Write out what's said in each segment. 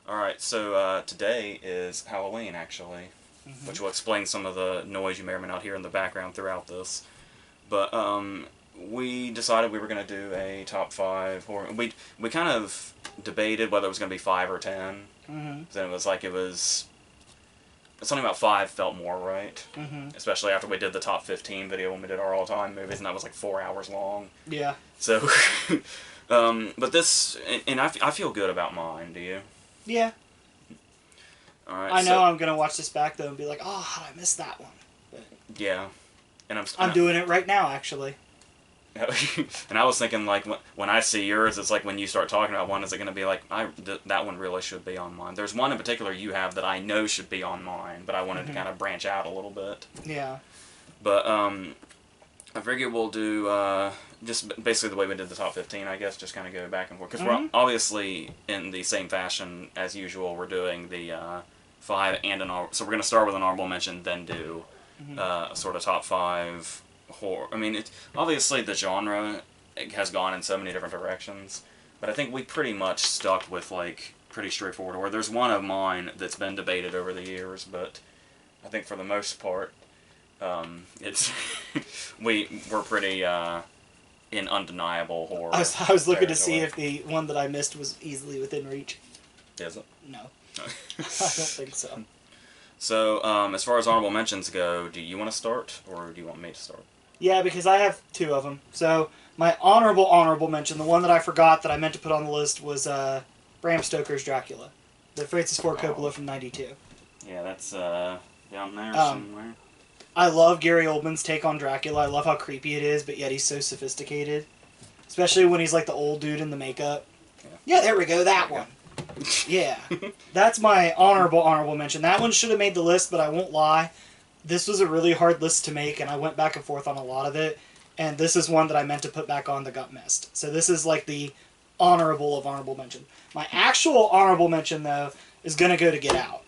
Alright, so today is Halloween, actually, which will explain some of the noise you may or may not hear in the background throughout this. But we decided we were going to do a top 5 horror. We kind of debated whether it was going to be 5 or 10. Then it was like something about 5 felt more right. Especially after we did the top 15 video when we did our all-time movies, and that was like 4 hours long. Yeah. So, but this, and I feel good about mine, do you? Yeah. Alright, I know I'm going to watch this back, though, and be like, oh, how did I miss that one? But yeah. And I'm doing it right now, actually. And I was thinking, like, when I see yours, it's like when you start talking about one, is it going to be like, that one really should be on mine? There's one in particular you have that I know should be on mine, but I wanted to kind of branch out a little bit. Yeah. But I figure we'll do just basically the way we did the top 15, I guess, just kind of go back and forth. Because we're obviously in the same fashion as usual. We're doing the 5 and an honorable. So we're going to start with an honorable mention, then do sort of top 5 horror. I mean, obviously the genre has gone in so many different directions, but I think we pretty much stuck with, like, pretty straightforward horror. There's one of mine that's been debated over the years, but I think for the most part, it's we're pretty in undeniable horror. I was looking to see if the one that I missed was easily within reach. Is it? No. I don't think so. So, as far as honorable mentions go, do you want to start, or do you want me to start? Yeah, because I have 2 of them. So, my honorable mention, the one that I forgot that I meant to put on the list was Bram Stoker's Dracula. The Francis Ford Coppola from '92. Yeah, that's down there somewhere. I love Gary Oldman's take on Dracula. I love how creepy it is, but yet he's so sophisticated. Especially when he's like the old dude in the makeup. Yeah, there we go, that one. Yeah. That's my honorable mention. That one should have made the list, but I won't lie. This was a really hard list to make, and I went back and forth on a lot of it. And this is one that I meant to put back on that got missed. So this is like the honorable mention. My actual honorable mention, though, is going to go to Get Out.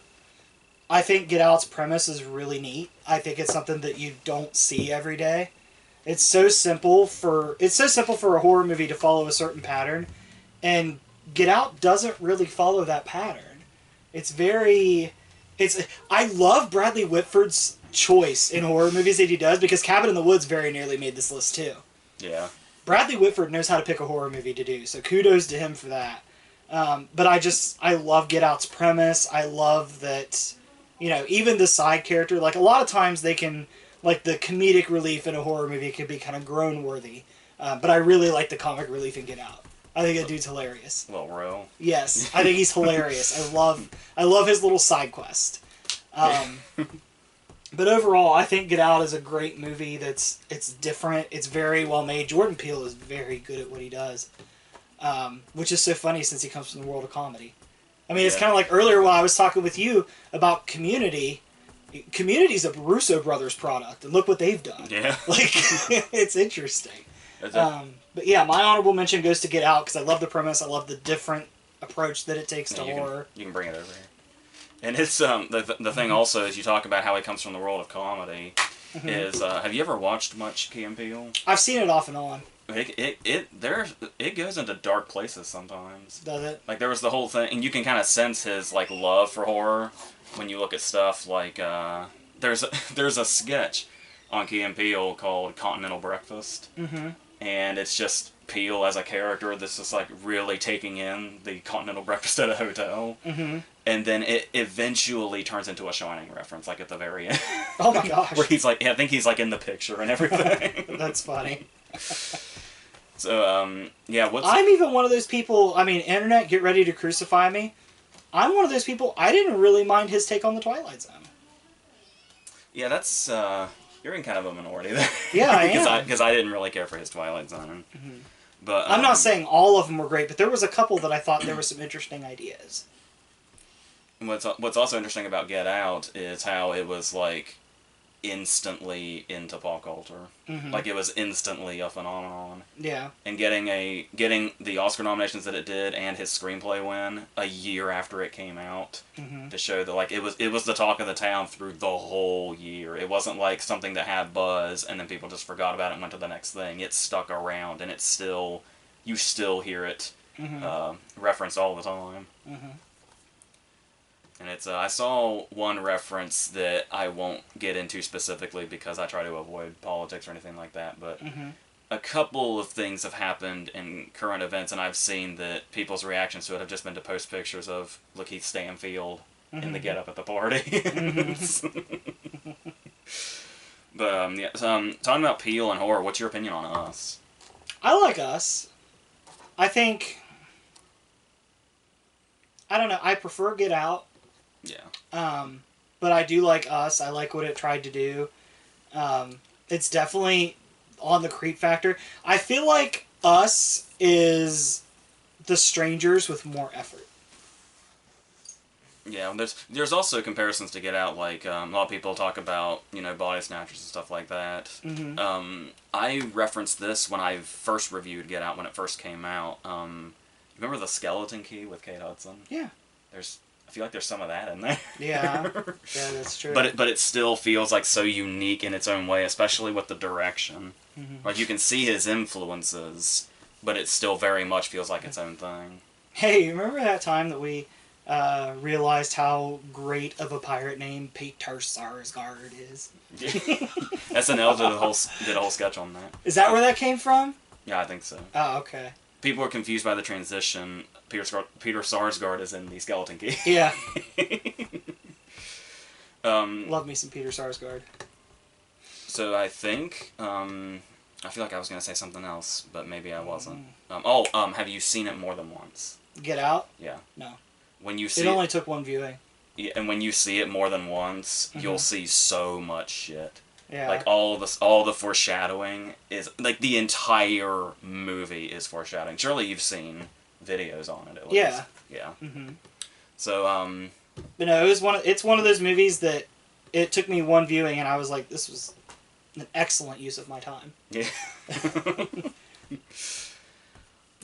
I think Get Out's premise is really neat. I think it's something that you don't see every day. It's so simple for a horror movie to follow a certain pattern, and Get Out doesn't really follow that pattern. I love Bradley Whitford's choice in horror movies that he does, because Cabin in the Woods very nearly made this list too. Yeah. Bradley Whitford knows how to pick a horror movie to do, so kudos to him for that. But I love Get Out's premise. I love that, even the side character, like a lot of times they can, like the comedic relief in a horror movie can be kind of groan-worthy. But I really like the comic relief in Get Out. I think that dude's hilarious. Little Ro. Yes, I think he's hilarious. I love his little side quest. But overall, I think Get Out is a great movie. It's different. It's very well made. Jordan Peele is very good at what he does, which is so funny since he comes from the world of comedy. I mean, it's kind of like earlier when I was talking with you about Community. Community's a Russo brothers product, and look what they've done. Yeah. Like, it's interesting. But yeah, my honorable mention goes to Get Out, because I love the premise. I love the different approach that it takes to horror. You can bring it over here. And it's the thing also is you talk about how he comes from the world of comedy. Is have you ever watched much Key and Peele? I've seen it off and on. It goes into dark places sometimes. Does it? Like there was the whole thing, and you can kind of sense his like love for horror when you look at stuff like there's a sketch on Key and Peele called Continental Breakfast. And it's just Peele as a character that's just like really taking in the continental breakfast at a hotel. And then it eventually turns into a Shining reference, like at the very end. Oh my gosh. Where he's like, I think he's like in the picture and everything. That's funny. So, yeah, I'm even one of those people, I mean, internet, get ready to crucify me. I'm one of those people, I didn't really mind his take on the Twilight Zone. Yeah, that's, you're in kind of a minority there. Yeah, I am. Because I didn't really care for his Twilight Zone. But I'm not saying all of them were great, but there was a couple that I thought there were some interesting ideas. What's also interesting about Get Out is how it was, like, instantly into pop culture. Like, it was instantly a phenomenon. Yeah. And getting the Oscar nominations that it did and his screenplay win a year after it came out to show that, like, it was the talk of the town through the whole year. It wasn't like something that had buzz and then people just forgot about it and went to the next thing. It stuck around, and you still hear it referenced all the time. And it's I saw one reference that I won't get into specifically because I try to avoid politics or anything like that, but a couple of things have happened in current events, and I've seen that people's reactions to it have just been to post pictures of Lakeith Stanfield in the get-up at the party. But yeah, so, talking about Peele and horror, what's your opinion on Us? I like Us. I think, I don't know, I prefer Get Out. Yeah. But I do like Us. I like what it tried to do. It's definitely on the creep factor. I feel like Us is The Strangers with more effort. Yeah, there's also comparisons to Get Out, like a lot of people talk about, Body Snatchers and stuff like that. Mm-hmm. I referenced this when I first reviewed Get Out when it first came out. Remember The Skeleton Key with Kate Hudson? Yeah. I feel like there's some of that in there. Yeah, that's true. But it still feels like so unique in its own way, especially with the direction. Mm-hmm. Like you can see his influences, but it still very much feels like its own thing. Hey, remember that time that we realized how great of a pirate name Peter Sarsgaard is? SNL did a whole sketch on that. Is that where that came from? Yeah, I think so. Oh, okay. People are confused by the transition. Peter Sarsgaard is in the Skeleton Key. Yeah. Love me some Peter Sarsgaard. So I think I feel like I was gonna say something else, but maybe I wasn't. Have you seen it more than once? Get Out? Yeah. No. When you see it only took one viewing. Yeah, and when you see it more than once, you'll see so much shit. Yeah. Like all the foreshadowing is like the entire movie is foreshadowing. Surely you've seen videos on it at least. Yeah. Yeah. Mm-hmm. So But no, it's one of those movies that it took me one viewing and I was like, this was an excellent use of my time. Yeah.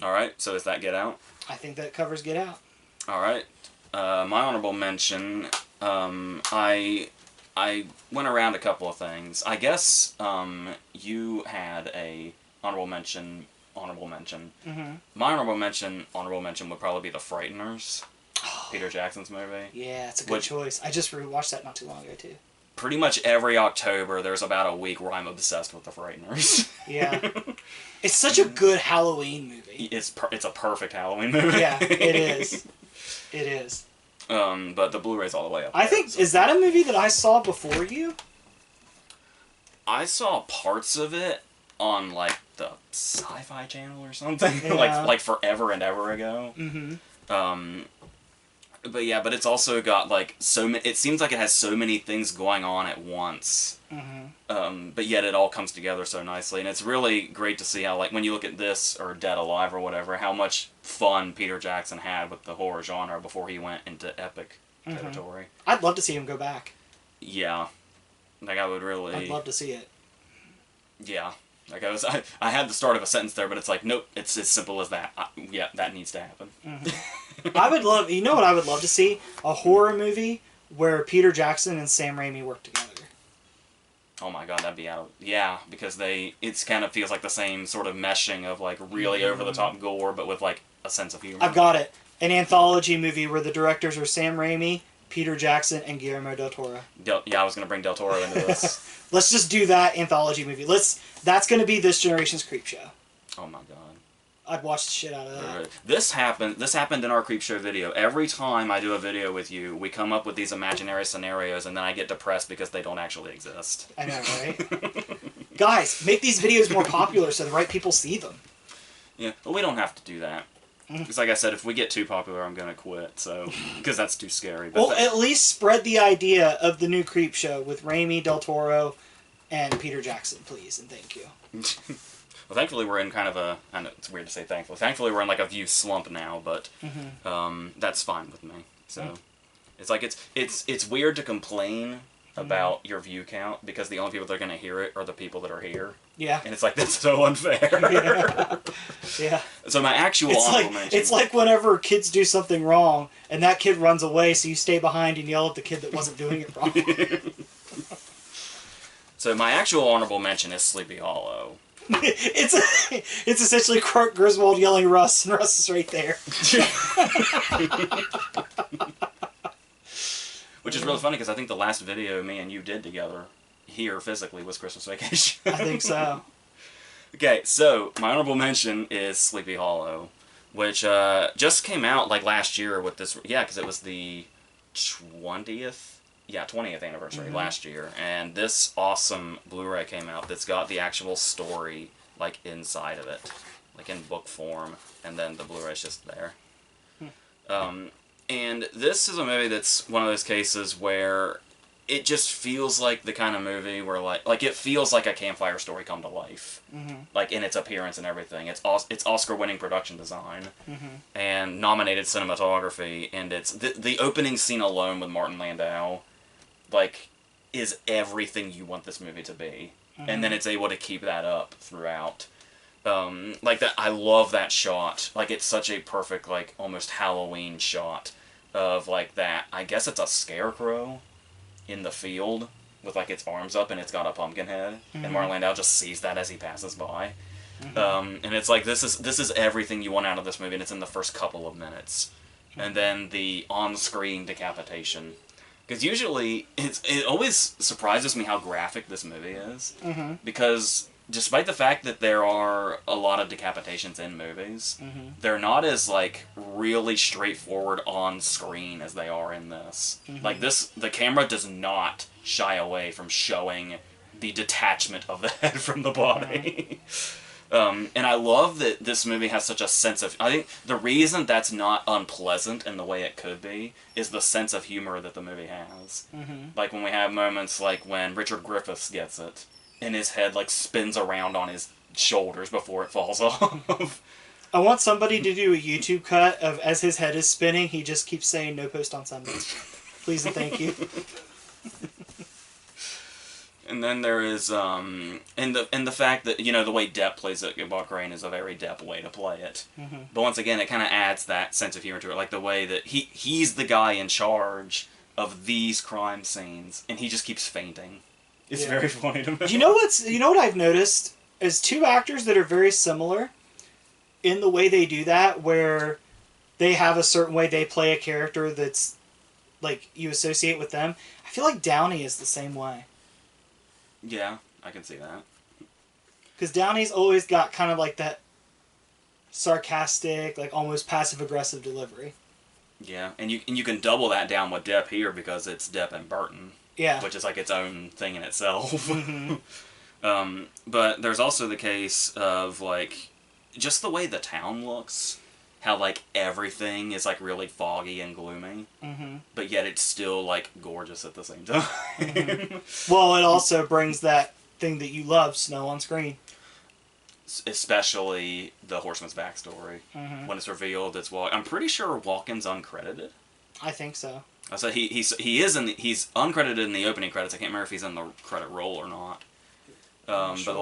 All right. So is that Get Out? I think that covers Get Out. All right. My honorable mention. I went around a couple of things. I guess you had a honorable mention. Mm-hmm. My honorable mention would probably be The Frighteners, Peter Jackson's movie. Yeah, it's a good choice. I just rewatched that not too long ago too. Pretty much every October, there's about a week where I'm obsessed with The Frighteners. Yeah, it's such a good Halloween movie. It's a perfect Halloween movie. Yeah, it is. It is. But the Blu-ray's all the way up. I think is that a movie that I saw before you? I saw parts of it on like the Sci-Fi Channel or something, Yeah. like forever and ever ago. Mm-hmm. But it's also got like so many. It seems like it has so many things going on at once. Mm-hmm. But yet it all comes together so nicely, and it's really great to see how, like, when you look at this or Dead Alive or whatever, how much fun Peter Jackson had with the horror genre before he went into epic territory. I'd love to see him go back. Yeah, like I would really. I'd love to see it. Yeah, like I had the start of a sentence there, but it's like, nope, it's as simple as that. Yeah, that needs to happen. Mm-hmm. I would love. You know what I would love to see? A horror movie where Peter Jackson and Sam Raimi work together. Oh my god, that'd be out. Yeah, because it's kind of feels like the same sort of meshing of like really over the top gore, but with like a sense of humor. I've got it. An anthology movie where the directors are Sam Raimi, Peter Jackson, and Guillermo del Toro. Yeah, I was gonna bring Del Toro into this. Let's just do that anthology movie. That's gonna be this generation's creep show. Oh my god. I'd watch the shit out of that. This happened in our creep show video. Every time I do a video with you, we come up with these imaginary scenarios, and then I get depressed because they don't actually exist. I know, right? Guys, make these videos more popular so the right people see them. Yeah, but we don't have to do that. Because like I said, if we get too popular, I'm going to quit, so because that's too scary. But well, at least spread the idea of the new creep show with Raimi, Del and Peter Jackson, please, and thank you. Well, thankfully we're in kind of a, I know it's weird to say thankfully. Thankfully we're in like a view slump now, but that's fine with me. So it's like it's weird to complain about your view count because the only people that are going to hear it are the people that are here. Yeah. And it's like, that's so unfair. Yeah. Yeah. So my actual honorable mention. It's like whenever kids do something wrong and that kid runs away, so you stay behind and yell at the kid that wasn't doing it wrong. So my actual honorable mention is Sleepy Hollow. It's essentially Clark Griswold yelling Russ, and Russ is right there. Which is really funny because I think the last video me and you did together here physically was Christmas Vacation. I think so. Okay, so my honorable mention is Sleepy Hollow, which just came out like last year with this. Yeah, because it was the 20th anniversary last year, and this awesome Blu-ray came out that's got the actual story like inside of it, like in book form, and then the Blu-ray's just there. And this is a movie that's one of those cases where it just feels like the kind of movie where like it feels like a campfire story come to life, like in its appearance and everything. It's Oscar-winning production design and nominated cinematography, and it's the opening scene alone with Martin Landau, like, is everything you want this movie to be, and then it's able to keep that up throughout. Like that, I love that shot. Like it's such a perfect, like almost Halloween shot of like that. I guess it's a scarecrow in the field with like its arms up and it's got a pumpkin head, and Martin Landau just sees that as he passes by, and it's like this is everything you want out of this movie, and it's in the first couple of minutes, and then the on-screen decapitation, because usually it always surprises me how graphic this movie is, because despite the fact that there are a lot of decapitations in movies, they're not as, like, really straightforward on screen as they are in this. Like, the camera does not shy away from showing the detachment of the head from the body. And I love that this movie has such a sense of... I think the reason that's not unpleasant in the way it could be is the sense of humor that the movie has. Like, when we have moments like when Richard Griffiths gets it, and his head, like, spins around on his shoulders before it falls off. I want somebody to do a YouTube cut of, as his head is spinning, he just keeps saying, "No post on Sundays." Please and thank you. And then there is, and the fact that, you know, the way Depp plays it, Bob Crane is a very Depp way to play it. But once again, it kind of adds that sense of humor to it, like the way that he's the guy in charge of these crime scenes, and he just keeps fainting. It's very funny to me. You know what I've noticed is two actors that are very similar in the way they do that, where they have a certain way they play a character that's like you associate with them. I feel like Downey is the same way. Yeah, I can see that. Because Downey's always got kind of like that sarcastic, like almost passive-aggressive delivery. Yeah, and you can double that down with Depp here because it's Depp and Burton. Yeah. Which is like its own thing in itself. But there's also the case of like just the way the town looks, how like everything is like really foggy and gloomy, but yet it's still like gorgeous at the same time. Well, it also brings that thing that you love, snow on screen. Especially the Horseman's backstory. When it's revealed it's I'm pretty sure Walken's uncredited. I think so. So he's uncredited in the opening credits. I can't remember if he's in the credit roll or not. Sure.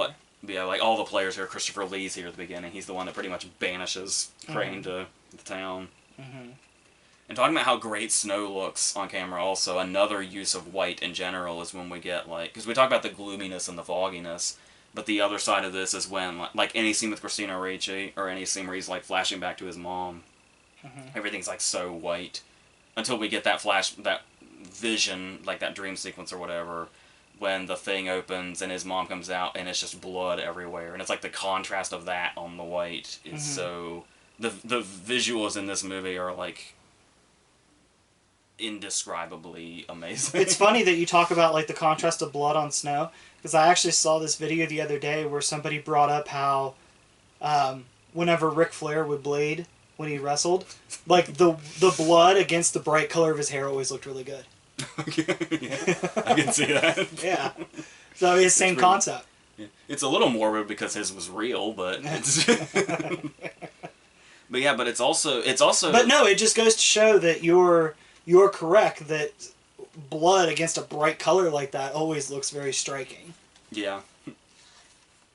But like all the players here, Christopher Lee's here at the beginning. He's the one that pretty much banishes Crane to the town. And talking about how great snow looks on camera, also another use of white in general is when we get like, because we talk about the gloominess and the fogginess, but the other side of this is when like any scene with Christina Ricci or any scene where he's like flashing back to his mom, everything's like so white. Until we get that that vision, like that dream sequence or whatever, when the thing opens and his mom comes out and it's just blood everywhere. And it's like the contrast of that on the white is so... The visuals in this movie are like indescribably amazing. It's funny that you talk about like the contrast of blood on snow, because I actually saw this video the other day where somebody brought up how whenever Ric Flair would blade... when he wrestled, like the blood against the bright color of his hair always looked really good. Yeah, I can see that. Yeah, so it's the same concept. Yeah. It's a little morbid because his was real, but it's but yeah, but it's also. But no, it just goes to show that you're correct that blood against a bright color like that always looks very striking. Yeah.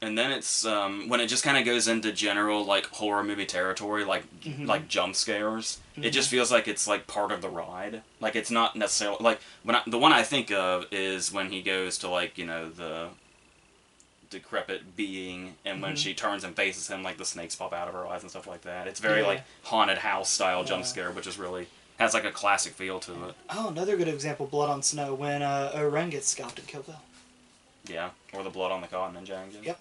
And then it's when it just kind of goes into general like horror movie territory, like like jump scares. It just feels like it's like part of the ride. Like it's not necessarily like the one I think of is when he goes to like, you know, the decrepit being, and when she turns and faces him, like the snakes pop out of her eyes and stuff like that. It's very like haunted house style jump scare, which is really has like a classic feel to it. Oh, another good example, Blood on Snow, when Oren gets scalped in Kill Bill. Yeah, or the blood on the cotton in Django. Yep.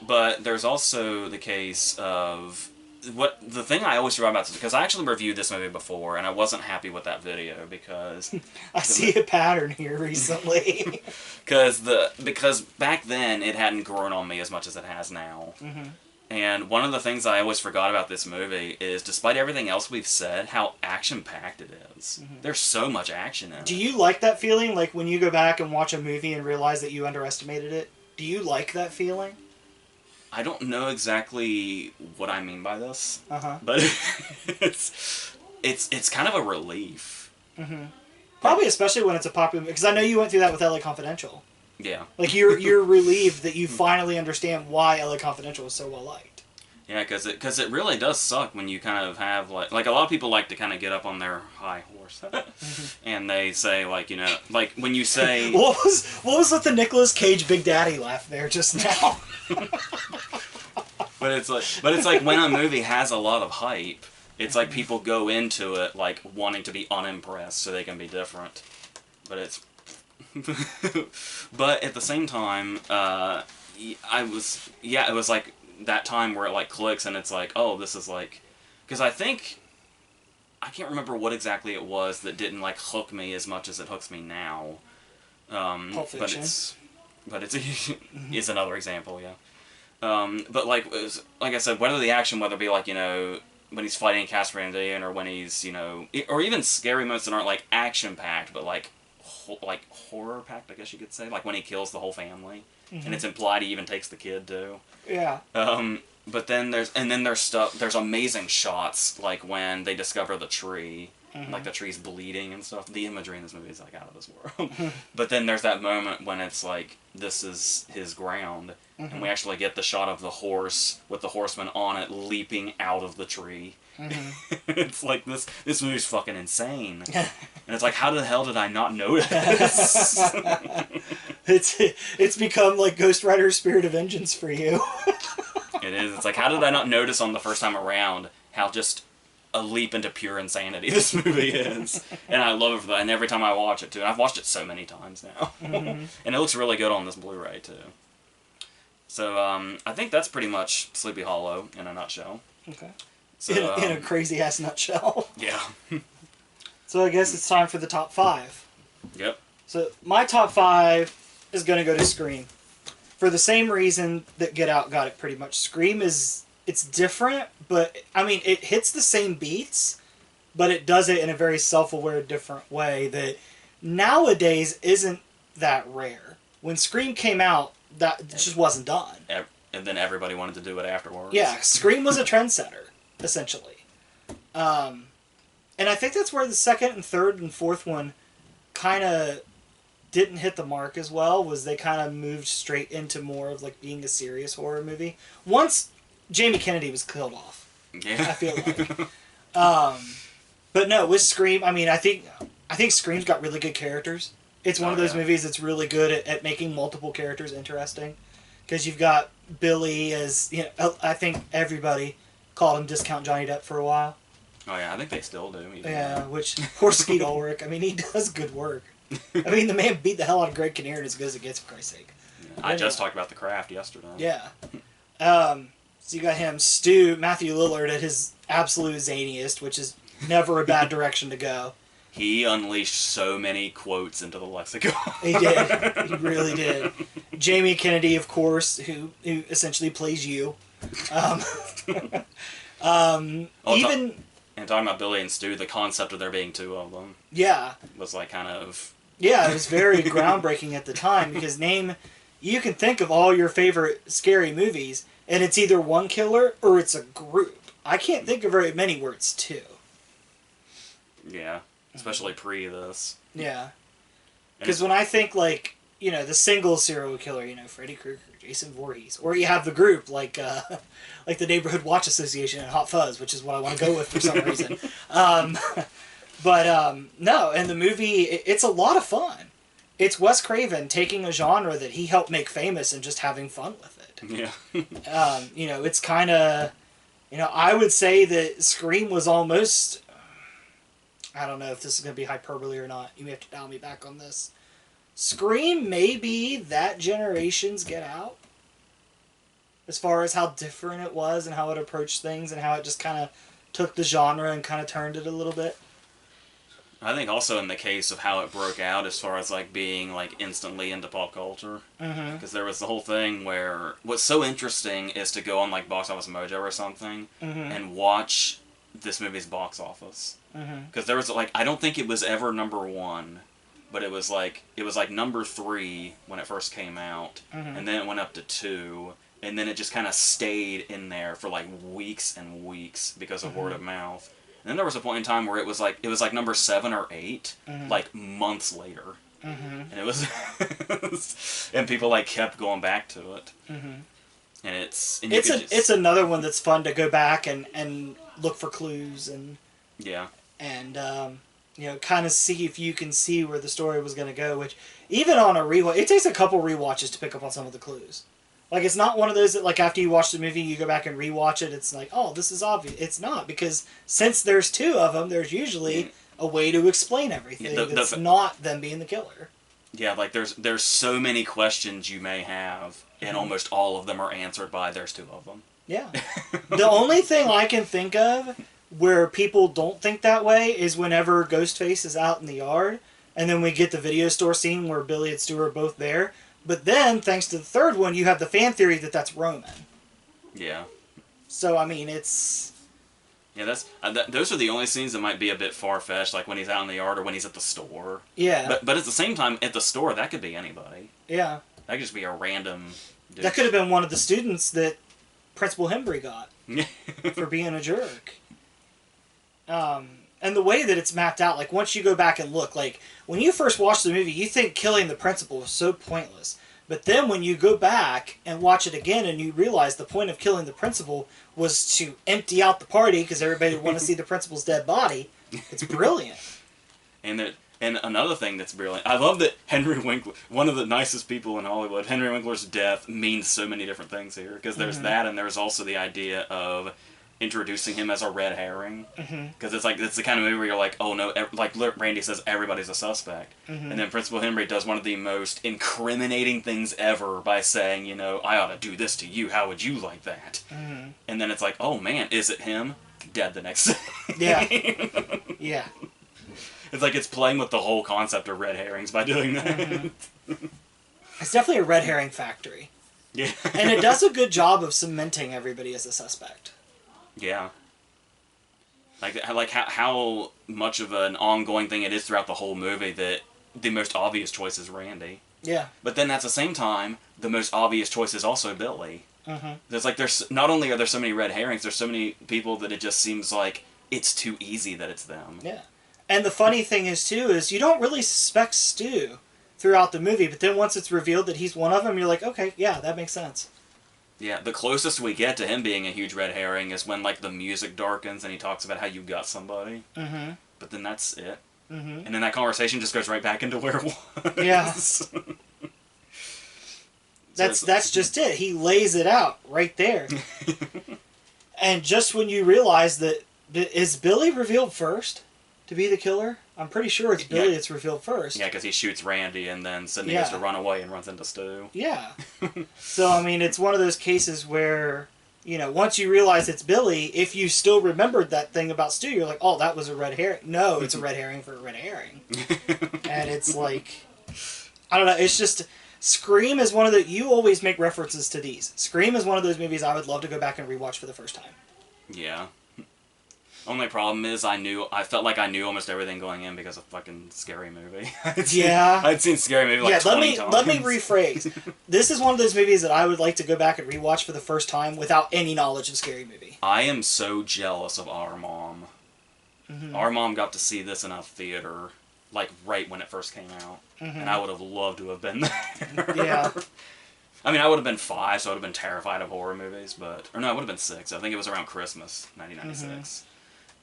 But there's also the case of the thing I always forgot about this, because I actually reviewed this movie before and I wasn't happy with that video because I see a pattern here recently. because back then it hadn't grown on me as much as it has now. Mm-hmm. And one of the things I always forgot about this movie is, despite everything else we've said, how action-packed it is. Mm-hmm. There's so much action in it. Do you like that feeling? Like when you go back and watch a movie and realize that you underestimated it? Do you like that feeling? I don't know exactly what I mean by this, but it's kind of a relief. Mm-hmm. Probably especially when it's a popular... Because I know you went through that with LA Confidential. Yeah. Like, you're relieved that you finally understand why LA Confidential was so well liked. Yeah, because it really does suck when you kind of have, like a lot of people like to kind of get up on their high horse, and they say, like, you know, like, when you say... What was with the Nicolas Cage Big Daddy laugh there just now? But it's like when a movie has a lot of hype, it's like people go into it, like, wanting to be unimpressed so they can be different. But it's... But at the same time, it was like that time where it like clicks and it's like, oh, this is like, because I can't remember what exactly it was that didn't like hook me as much as it hooks me now. Pulp Fiction. But it's is another example, yeah. But like I said, whether the action, whether it be like, you know, when he's fighting Casper Van Dien, or when he's, you know, or even scary moments that aren't like action packed, but like horror packed, I guess you could say, like when he kills the whole family, and it's implied he even takes the kid too. Yeah. But then there's amazing shots, like when they discover the tree, like the tree's bleeding and stuff. The imagery in this movie is like out of this world. But then there's that moment when it's like, this is his ground, and we actually get the shot of the horse with the horseman on it leaping out of the tree. It's like, this movie's fucking insane. And it's like, how the hell did I not notice? It's become like Ghost Rider's Spirit of Vengeance for you. It is. It's like, how did I not notice on the first time around how just a leap into pure insanity this movie is? And I love it for that. And every time I watch it too, and I've watched it so many times now, and it looks really good on this Blu-ray too. So I think that's pretty much Sleepy Hollow in a nutshell. Okay. So, in a crazy ass nutshell. Yeah. So I guess it's time for the top 5. Yep. So my top 5 is going to go to Scream. For the same reason that Get Out got it pretty much. Scream it's different, but, I mean, it hits the same beats, but it does it in a very self-aware, different way that nowadays isn't that rare. When Scream came out, that just wasn't done. And then everybody wanted to do it afterwards. Yeah, Scream was a trendsetter, essentially. And I think that's where the second and third and fourth one kind of didn't hit the mark as well, was they kind of moved straight into more of like being a serious horror movie. Once Jamie Kennedy was killed off, yeah. I feel like. But no, with Scream, I mean, I think Scream's got really good characters. It's one of those movies that's really good at making multiple characters interesting. Because you've got Billy as, you know, I think everybody called him Discount Johnny Depp for a while. Oh yeah, I think they still do. Yeah, which, poor Skeet Ulrich, I mean, he does good work. I mean, the man beat the hell out of Greg Kinnear as good as it gets, for Christ's sake. Yeah. I just talked about The Craft yesterday. Yeah. So you got him, Stu, Matthew Lillard at his absolute zaniest, which is never a bad direction to go. He unleashed so many quotes into the lexicon. He did. He really did. Jamie Kennedy, of course, who essentially plays you. And talking about Billy and Stu, the concept of there being two of them. Yeah. Was like kind of... Yeah, it was very groundbreaking at the time, because you can think of all your favorite scary movies, and it's either one killer or it's a group. I can't think of very many where it's two. Yeah. Especially pre this. Yeah. Because when I think, like, you know, the single serial killer, you know, Freddy Krueger, Jason Voorhees, or you have the group, like the Neighborhood Watch Association and Hot Fuzz, which is what I want to go with for some reason. No, and the movie, it's a lot of fun. It's Wes Craven taking a genre that he helped make famous and just having fun with it. Yeah. You know, it's kind of, you know, I would say that Scream was almost... I don't know if this is going to be hyperbole or not. You may have to dial me back on this. Scream may be that generation's Get Out. As far as how different it was and how it approached things and how it just kind of took the genre and kind of turned it a little bit. I think also in the case of how it broke out as far as like being like instantly into pop culture. Because there was the whole thing where what's so interesting is to go on like Box Office Mojo or something and watch this movie's box office. Because there was like, I don't think it was ever number 1, but it was like number 3 when it first came out, and then it went up to 2, and then it just kind of stayed in there for like weeks and weeks because of word of mouth. And then there was a point in time where it was like number 7 or 8, like months later, and it was, and people like kept going back to it, and it's another one that's fun to go back and look for clues and you know, kind of see if you can see where the story was going to go. Which even on a rewatch, it takes a couple rewatches to pick up on some of the clues. Like, it's not one of those that, like, after you watch the movie, you go back and rewatch it, it's like, oh, this is obvious. It's not, because since there's 2 of them, there's usually a way to explain everything that's not them being the killer. Yeah, like, there's so many questions you may have, and almost all of them are answered by there's 2 of them. Yeah. The only thing I can think of where people don't think that way is whenever Ghostface is out in the yard, and then we get the video store scene where Billy and Stu are both there. But then, thanks to the third one, you have the fan theory that that's Roman. Yeah. So, I mean, it's... Yeah, those are the only scenes that might be a bit far-fetched, like when he's out in the yard or when he's at the store. Yeah. But at the same time, at the store, that could be anybody. Yeah. That could just be a random dude. That could have been one of the students that Principal Hembry got for being a jerk. And the way that it's mapped out, like, once you go back and look, like, when you first watch the movie, you think killing the principal was so pointless. But then when you go back and watch it again and you realize the point of killing the principal was to empty out the party because everybody would want to see the principal's dead body, it's brilliant. And another thing that's brilliant, I love that Henry Winkler, one of the nicest people in Hollywood, Henry Winkler's death means so many different things here. Because there's that, and there's also the idea of introducing him as a red herring, because it's the kind of movie where you're like, oh no, like Randy says, everybody's a suspect, and then Principal Henry does one of the most incriminating things ever by saying, you know, I ought to do this to you, how would you like that? And then it's like, oh man, is it him? Dead the next day. Yeah. It's like it's playing with the whole concept of red herrings by doing that. It's definitely a red herring factory. Yeah. And it does a good job of cementing everybody as a suspect. Yeah. Like how much of an ongoing thing it is throughout the whole movie that the most obvious choice is Randy. Yeah. But then at the same time, the most obvious choice is also Billy. There's not only are there so many red herrings, there's so many people that it just seems like it's too easy that it's them. Yeah. And the funny thing is, too, is you don't really suspect Stu throughout the movie, but then once it's revealed that he's one of them, you're like, okay, yeah, that makes sense. Yeah, the closest we get to him being a huge red herring is when, like, the music darkens and he talks about how you got somebody. But then that's it. And then that conversation just goes right back into where it was. Yeah. That's just it. He lays it out right there. And just when you realize that... Is Billy revealed first to be the killer? I'm pretty sure it's Billy that's revealed first. Yeah, because he shoots Randy and then Sidney has to run away and runs into Stu. Yeah. So, I mean, it's one of those cases where, you know, once you realize it's Billy, if you still remembered that thing about Stu, you're like, oh, that was a red herring. No, it's a red herring for a red herring. And it's like, I don't know, it's just... Scream is one of the... You always make references to these. Scream is one of those movies I would love to go back and rewatch for the first time. Yeah. Only problem is I felt like I knew almost everything going in because of fucking Scary Movie. I'd seen Scary Movie like 20 times. Let me rephrase. This is one of those movies that I would like to go back and rewatch for the first time without any knowledge of Scary Movie. I am so jealous of our mom. Our mom got to see this in a theater, like right when it first came out. And I would have loved to have been there. Yeah. I mean, I would have been 5, so I would have been terrified of horror movies, but... Or no, I would have been 6. I think it was around Christmas, 1996.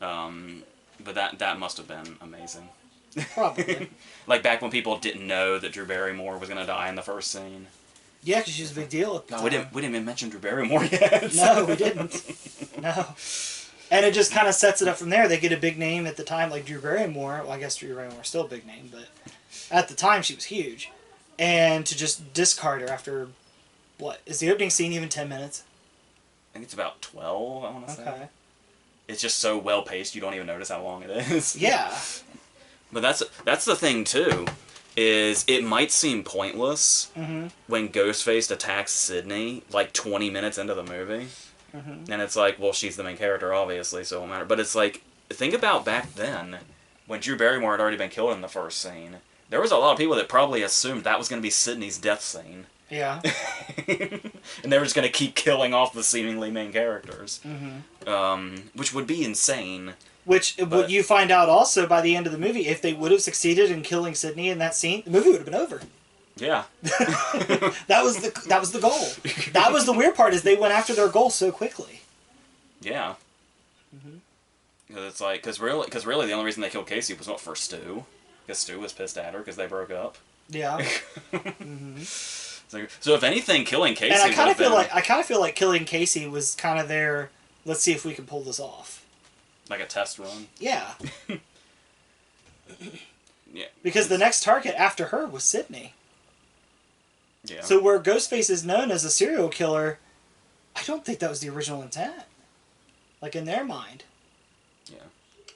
But that must have been amazing. Probably. Like back when people didn't know that Drew Barrymore was going to die in the first scene. Yeah, because she was a big deal at the time. We didn't even mention Drew Barrymore yet. No, we didn't. No. And it just kind of sets it up from there. They get a big name at the time, like Drew Barrymore. Well, I guess Drew Barrymore's still a big name, but at the time she was huge. And to just discard her after, what? Is the opening scene even 10 minutes? I think it's about 12, I want to say. Okay. It's just so well paced, you don't even notice how long it is. Yeah. But that's the thing, too, is it might seem pointless when Ghostface attacks Sydney, like, 20 minutes into the movie. And it's like, well, she's the main character, obviously, so it won't matter. But it's like, think about back then, when Drew Barrymore had already been killed in the first scene. There was a lot of people that probably assumed that was going to be Sydney's death scene. Yeah. And they were just going to keep killing off the seemingly main characters. Which would be insane. What you find out also by the end of the movie, if they would have succeeded in killing Sydney in that scene, the movie would have been over. Yeah. That was the goal. That was the weird part, is they went after their goal so quickly. Yeah. Because it's like, because really the only reason they killed Casey was not for Stu. Because Stu was pissed at her because they broke up. Yeah. So if anything, killing Casey. And I kind of feel like killing Casey was kind of their, let's see if we can pull this off. Like a test run. Yeah. Yeah. Because the next target after her was Sydney. Yeah. So where Ghostface is known as a serial killer, I don't think that was the original intent. Like, in their mind. Yeah.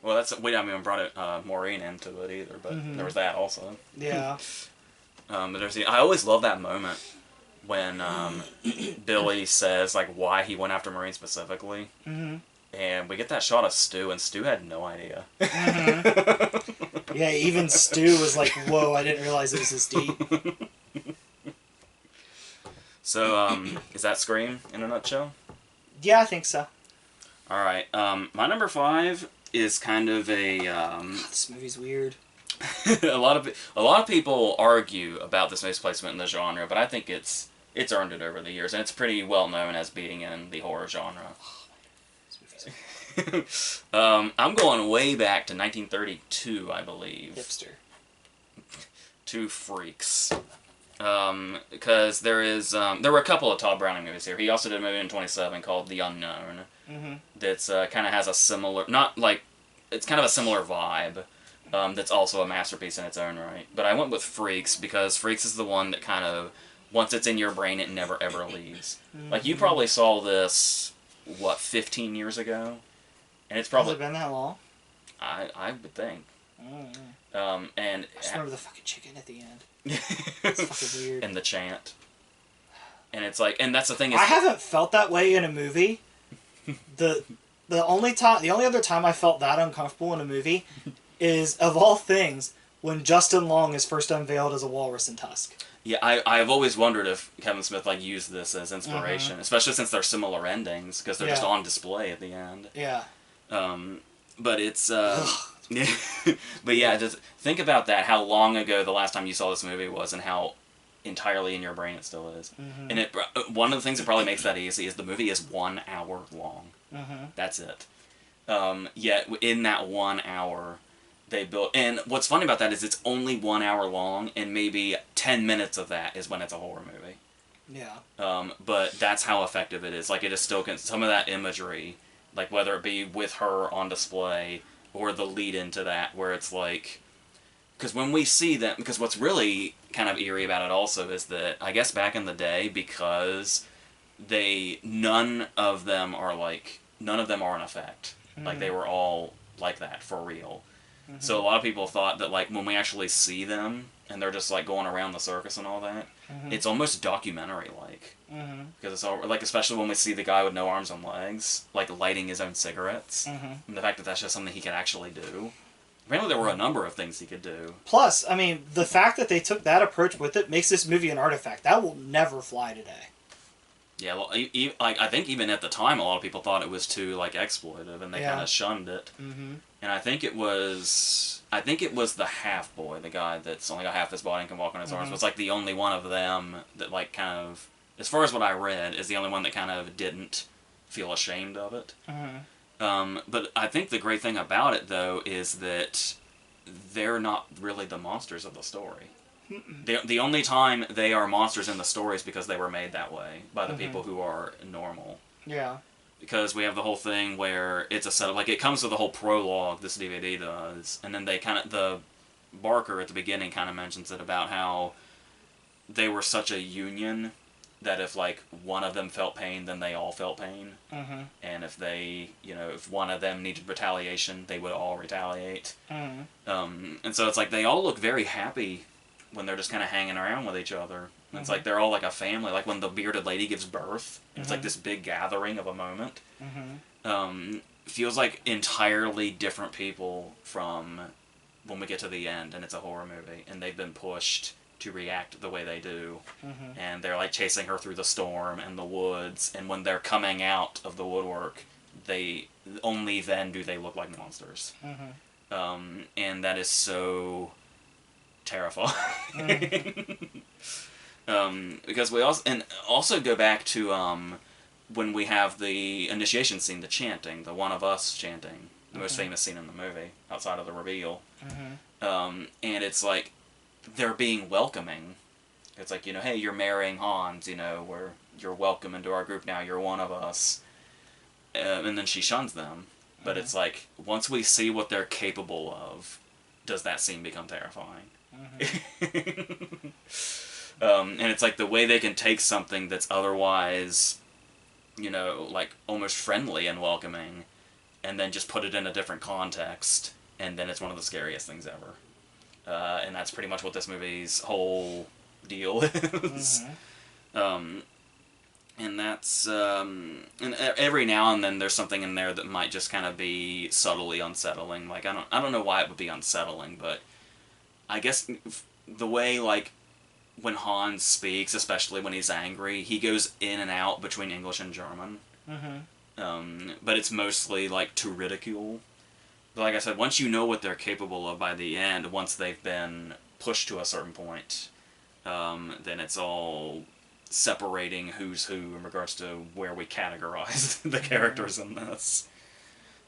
Well, we haven't even brought Maureen into it either, but there was that also. Yeah. But I always love that moment when Billy says, like, why he went after Maureen specifically. And we get that shot of Stu, and Stu had no idea. Yeah, even Stu was like, whoa, I didn't realize it was this deep. So, is that Scream in a nutshell? Yeah, I think so. Alright, my number 5 is kind of a... This movie's weird. a lot of people argue about this movie's placement in the genre, but I think it's earned it over the years, and it's pretty well known as being in the horror genre. I'm going way back to 1932, I believe. Hipster. Two Freaks. Because there were a couple of Todd Browning movies here. He also did a movie in 27 called The Unknown. That's kind of has a similar, it's kind of a similar vibe. That's also a masterpiece in its own right. But I went with Freaks because Freaks is the one that kind of, once it's in your brain, it never ever leaves. Like, you probably saw this, 15 years ago? And it's probably... Has it been that long? I would think. And I just remember the fucking chicken at the end. It's fucking weird. And the chant. And it's like, and that's the thing is... I haven't felt that way in a movie. The only other time I felt that uncomfortable in a movie is, of all things, when Justin Long is first unveiled as a walrus in Tusk. Yeah, I've always wondered if Kevin Smith used this as inspiration, especially since they're similar endings, because they're just on display at the end. Yeah. But it's but yeah, just think about that. How long ago the last time you saw this movie was, and how entirely in your brain it still is. And one of the things that probably makes that easy is the movie is 1 hour long. That's it. Yet in that 1 hour, they built. And what's funny about that is it's only 1 hour long, and maybe 10 minutes of that is when it's a horror movie. Yeah. But that's how effective it is. Like, it is still some of that imagery, like whether it be with her on display or the lead into that, where it's like, because when we see them, because what's really kind of eerie about it also is that I guess back in the day, because none of them are an effect. Like, they were all like that for real. So a lot of people thought that, like, when we actually see them and they're just like going around the circus and all that, it's almost documentary like. Because it's all like, especially when we see the guy with no arms and legs, like, lighting his own cigarettes, and the fact that that's just something he could actually do. Apparently there were a number of things he could do. Plus, I mean, the fact that they took that approach with it makes this movie an artifact. That will never fly today. Yeah, well, I think even at the time, a lot of people thought it was too, like, exploitive, and they kind of shunned it. And I think it was the half boy, the guy that's only got half his body and can walk on his arms, was, like, the only one of them that, like, kind of, as far as what I read, is the only one that kind of didn't feel ashamed of it. But I think the great thing about it, though, is that they're not really the monsters of the story. The only time they are monsters in the story is because they were made that way by the people who are normal. Yeah. because we have the whole thing where it's a setup. Like, it comes with the whole prologue, this DVD does, and then they the Barker at the beginning kind of mentions it about how they were such a union that if, like, one of them felt pain, then they all felt pain. Mm-hmm. And if they, if one of them needed retaliation, they would all retaliate. Mm-hmm. And so it's like they all look very happy when they're just kind of hanging around with each other. And it's like they're all like a family. Like when the bearded lady gives birth, it's like this big gathering of a moment. Feels like entirely different people from when we get to the end and it's a horror movie. And they've been pushed to react the way they do. And they're like chasing her through the storm and the woods. And when they're coming out of the woodwork, only then do they look like monsters. And that is so terrifying. Because we also go back to when we have the initiation scene, the chanting, the one of us chanting, the most famous scene in the movie outside of the reveal. And it's like they're being welcoming. It's like, hey, you're marrying Hans, you're welcome into our group now, you're one of us. And then she shuns them. But it's like, once we see what they're capable of, does that scene become terrifying? And it's like the way they can take something that's otherwise, like almost friendly and welcoming, and then just put it in a different context, and then it's one of the scariest things ever. And that's pretty much what this movie's whole deal is. And that's, and every now and then there's something in there that might just kind of be subtly unsettling. Like, I don't know why it would be unsettling, but I guess the way, like, when Hans speaks, especially when he's angry, he goes in and out between English and German. But it's mostly, like, to ridicule. But like I said, once you know what they're capable of by the end, once they've been pushed to a certain point, then it's all separating who's who in regards to where we categorize the characters in this.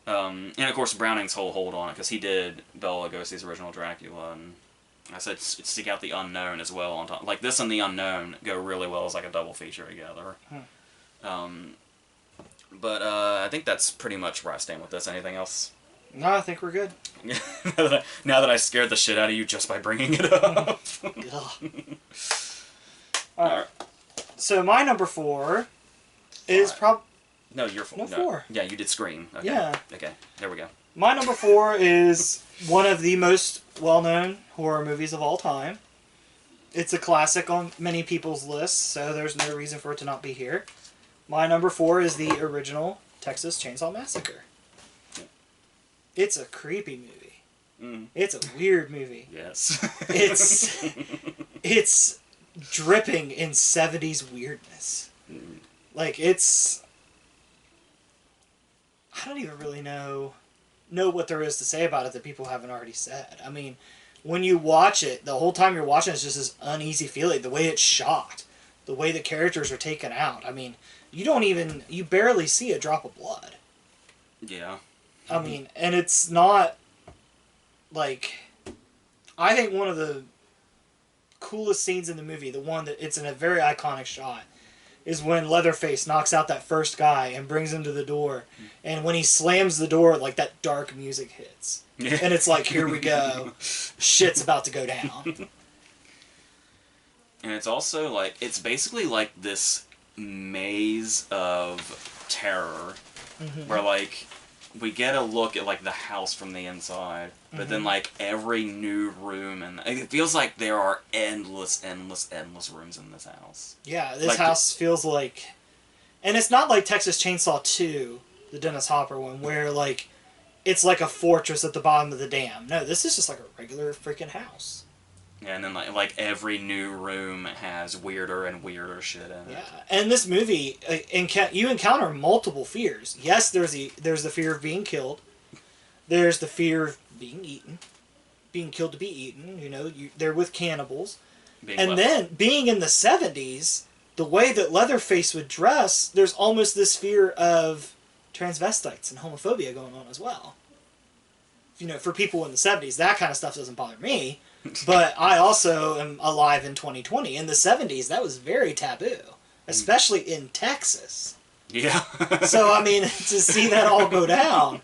And of course Browning's whole hold on it, because he did Bela Lugosi's original Dracula, and I said seek out the unknown as well on top. Like, this and the unknown go really well as like a double feature together. But I think that's pretty much where I stand with this. Anything else? No, I think we're good. now that I scared the shit out of you just by bringing it up. Alright. So my number 4 is No, you're 4. No, 4. Yeah, you did Scream. Okay. Yeah. Okay, there we go. My number 4 is one of the most well-known horror movies of all time. It's a classic on many people's lists, so there's no reason for it to not be here. My number 4 is the original Texas Chainsaw Massacre. It's a creepy movie. It's a weird movie. Yes. It's dripping in 70s weirdness. Like, it's... I don't even really know what there is to say about it that people haven't already said. I mean, when you watch it, the whole time you're watching, it's just this uneasy feeling. The way it's shot, the way the characters are taken out. I mean, you barely see a drop of blood. Yeah. I mean, and it's not, like, I think one of the coolest scenes in the movie, the one that it's in a very iconic shot, is when Leatherface knocks out that first guy and brings him to the door. And when he slams the door, like, that dark music hits. And it's like, here we go. Shit's about to go down. And it's also, like, it's basically like this maze of terror where, like, we get a look at, like, the house from the inside, but then, like, every new room, and it feels like there are endless rooms in this house. Yeah, this like house feels like... And it's not like Texas Chainsaw 2, the Dennis Hopper one, where, like, it's like a fortress at the bottom of the dam. No, this is just like a regular freaking house. Yeah, and then, like every new room has weirder and weirder shit in it. Yeah, and this movie, you encounter multiple fears. Yes, there's the fear of being killed. There's the fear of being eaten. Being killed to be eaten, they're with cannibals. Then, being in the 70s, the way that Leatherface would dress, there's almost this fear of transvestites and homophobia going on as well. For people in the 70s, that kind of stuff doesn't bother me. But I also am alive in 2020. In the 70s, that was very taboo. Especially in Texas. Yeah. So, I mean, to see that all go down,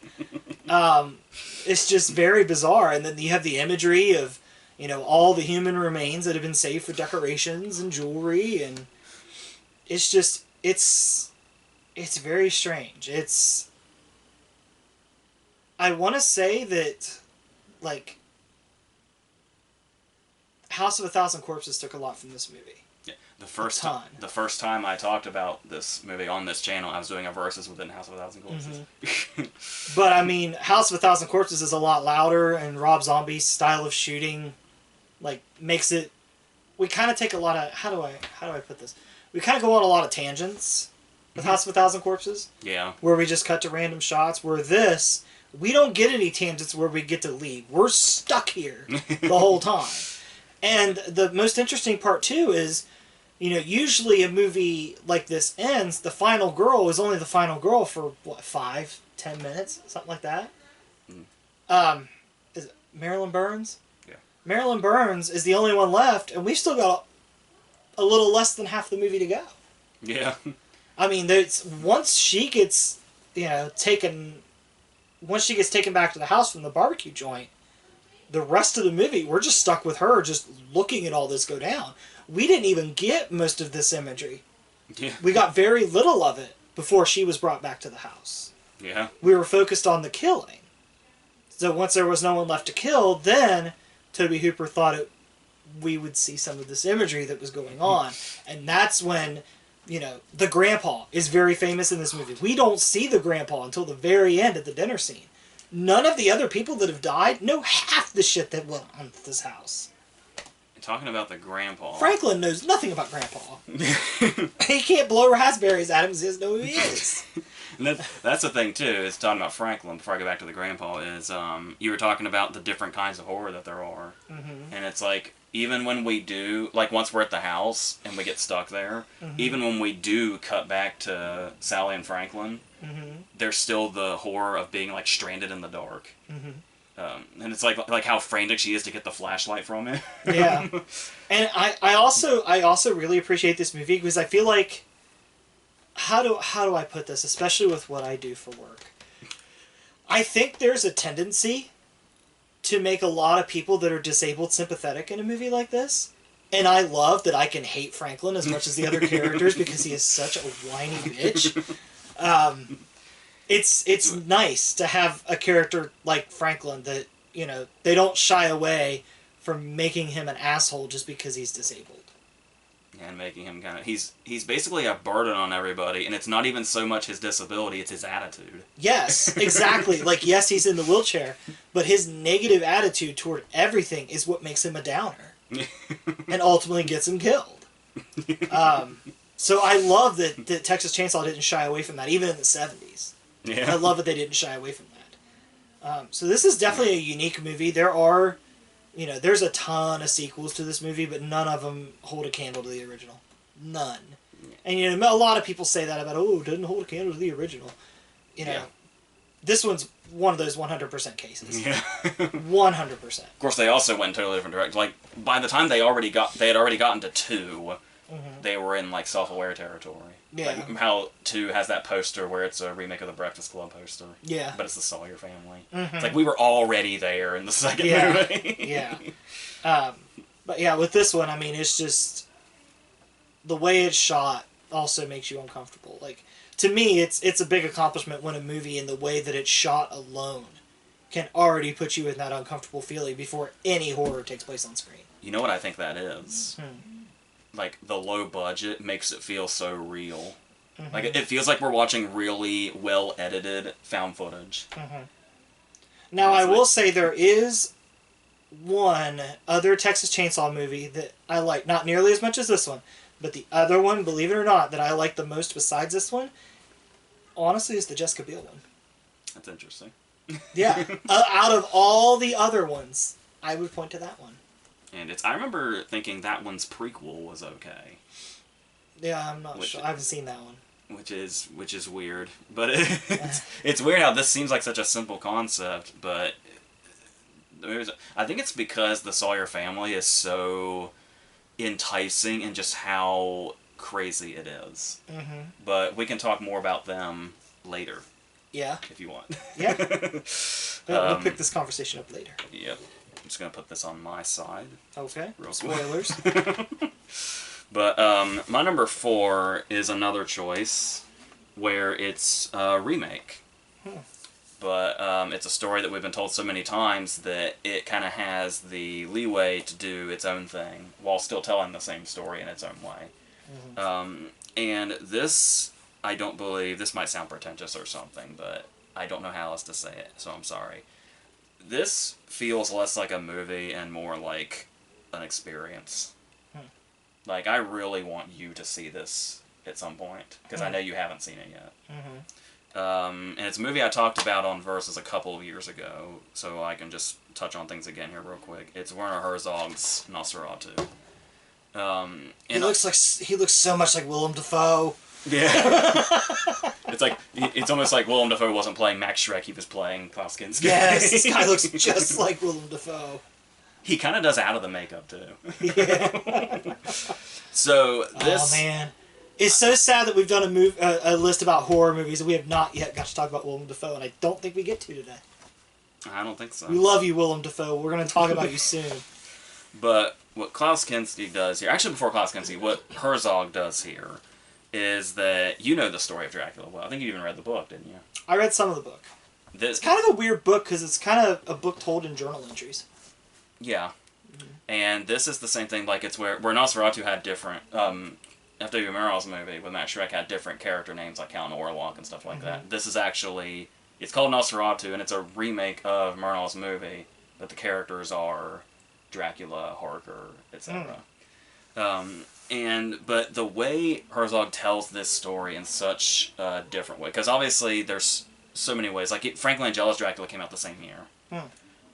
it's just very bizarre. And then you have the imagery of, you know, all the human remains that have been saved for decorations and jewelry, and it's just, it's very strange. I want to say that, like, House of a Thousand Corpses took a lot from this movie. Yeah. The first time I talked about this movie on this channel, I was doing a versus within House of a Thousand Corpses. Mm-hmm. But I mean, House of a Thousand Corpses is a lot louder, and Rob Zombie's style of shooting, like, makes it. We kind of take a lot of how do I put this? We kind of go on a lot of tangents with House of a Thousand Corpses. Yeah. Where we just cut to random shots. Where this, we don't get any tangents where we get to leave. We're stuck here the whole time. And the most interesting part too is, you know, usually a movie like this ends, the final girl is only the final girl for, what, 5-10 minutes? Something like that? Is it Marilyn Burns? Yeah. Marilyn Burns is the only one left, and we've still got a little less than half the movie to go. Yeah. I mean, once she gets, you know, once she gets taken back to the house from the barbecue joint, the rest of the movie, we're just stuck with her just looking at all this go down. We didn't even get most of this imagery. Yeah. We got very little of it before she was brought back to the house. Yeah. We were focused on the killing. So once there was no one left to kill, then Tobe Hooper thought we would see some of this imagery that was going on. And that's when, you know, the grandpa is very famous in this movie. We don't see the grandpa until the very end at the dinner scene. None of the other people that have died know half the shit that went on at this house. Talking about the grandpa. Franklin knows nothing about grandpa. He can't blow raspberries at him because he doesn't know who he is. And that's the thing, too, is talking about Franklin, before I go back to the grandpa, is you were talking about the different kinds of horror that there are. Mm-hmm. And it's like, even when we do, like once we're at the house and we get stuck there, even when we do cut back to Sally and Franklin, there's still the horror of being like stranded in the dark. And it's like how frantic she is to get the flashlight from it. Yeah. And I also really appreciate this movie because I feel like, how do I put this, especially with what I do for work? I think there's a tendency to make a lot of people that are disabled sympathetic in a movie like this. And I love that I can hate Franklin as much as the other characters because he is such a whiny bitch. It's nice to have a character like Franklin that, you know, they don't shy away from making him an asshole just because he's disabled. And making him kind of... He's basically a burden on everybody, and it's not even so much his disability, it's his attitude. Yes, exactly. Like, yes, he's in the wheelchair, but his negative attitude toward everything is what makes him a downer. And ultimately gets him killed. So I love that Texas Chainsaw didn't shy away from that, even in the 70s. Yeah. I love that they didn't shy away from that. So this is definitely a unique movie. There are... You know, there's a ton of sequels to this movie, but none of them hold a candle to the original. None. And, you know, a lot of people say that about, it doesn't hold a candle to the original. You know, This one's one of those 100% cases. Yeah. 100%. Of course, they also went in totally different directions. Like, by the time they had already gotten to 2, they were in, like, self-aware territory. Yeah. Like, how 2 has that poster where it's a remake of the Breakfast Club poster. Yeah. But it's the Sawyer family. It's like, we were already there in the second movie. Yeah. But yeah, with this one, I mean, it's just... The way it's shot also makes you uncomfortable. Like, to me, it's a big accomplishment when a movie, in the way that it's shot alone, can already put you in that uncomfortable feeling before any horror takes place on screen. You know what I think that is? Like, the low budget makes it feel so real. Like, it feels like we're watching really well-edited found footage. Now, I will say there is one other Texas Chainsaw movie that I like, not nearly as much as this one, but the other one, believe it or not, that I like the most besides this one, honestly, is the Jessica Biel one. That's interesting. Yeah. Out of all the other ones, I would point to that one. And I remember thinking that one's prequel was okay. Yeah, I'm not sure. I haven't seen that one. Which is weird. But it's weird how this seems like such a simple concept, but I think it's because the Sawyer family is so enticing in just how crazy it is. Mm-hmm. But we can talk more about them later. Yeah. If you want. Yeah. We'll pick this conversation up later. Yep. I'm just going to put this on my side. Okay. Real Spoilers. But my number 4 is another choice where it's a remake. But it's a story that we've been told so many times that it kind of has the leeway to do its own thing while still telling the same story in its own way. And this, I don't believe, this might sound pretentious or something, but I don't know how else to say it, so I'm sorry. This feels less like a movie and more like an experience. Like, I really want you to see this at some point, because I know you haven't seen it yet. And it's a movie I talked about on Versus a couple of years ago, so I can just touch on things again here real quick. It's Werner Herzog's Nosferatu. He looks so much like Willem Dafoe. Yeah. It's almost like Willem Dafoe wasn't playing Max Schreck, he was playing Klaus Kinski. Yes, this guy looks just like Willem Dafoe. He kind of does out of the makeup, too. Yeah. So, this... Oh, man. It's so sad that we've done a list about horror movies and we have not yet got to talk about Willem Dafoe, and I don't think we get to today. I don't think so. We love you, Willem Dafoe. We're going to talk about you soon. But what Klaus Kinski does here... Actually, before Klaus Kinski, what Herzog does here is that you know the story of Dracula well. I think you even read the book, didn't you? I read some of the book. It's kind of a weird book because it's kind of a book told in journal entries. Yeah. And this is the same thing, like it's where Nosferatu had different, F.W. Murnau's movie with Max Schreck had different character names like Count Orlok and stuff like that. This is actually, it's called Nosferatu and it's a remake of Murnau's movie, but the characters are Dracula, Harker, etc. But the way Herzog tells this story in such a different way, because obviously there's so many ways, like Frank Langella's Dracula came out the same year.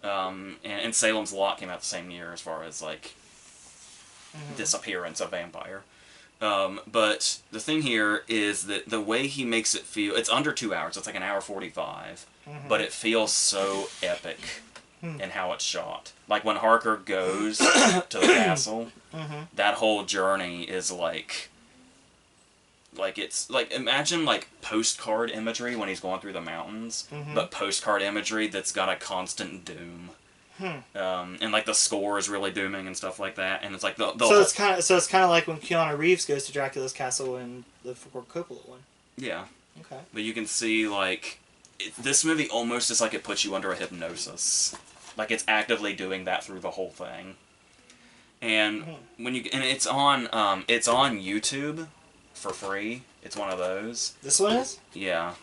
And Salem's Lot came out the same year as far as, like, disappearance of vampire. But the thing here is that the way he makes it feel, it's under 2 hours, it's like an hour 45, but it feels so epic in how it's shot. Like, when Harker goes to the castle, that whole journey is it's like, imagine like postcard imagery when he's going through the mountains, but postcard imagery that's got a constant doom. And like the score is really dooming and stuff like that, and it's like it's kind of like when Keanu Reeves goes to Dracula's castle in the Ford Coppola one. Yeah. Okay. But you can see like this movie almost is like it puts you under a hypnosis, like it's actively doing that through the whole thing. And it's on YouTube. For free. It's one of those. This one is? Yeah.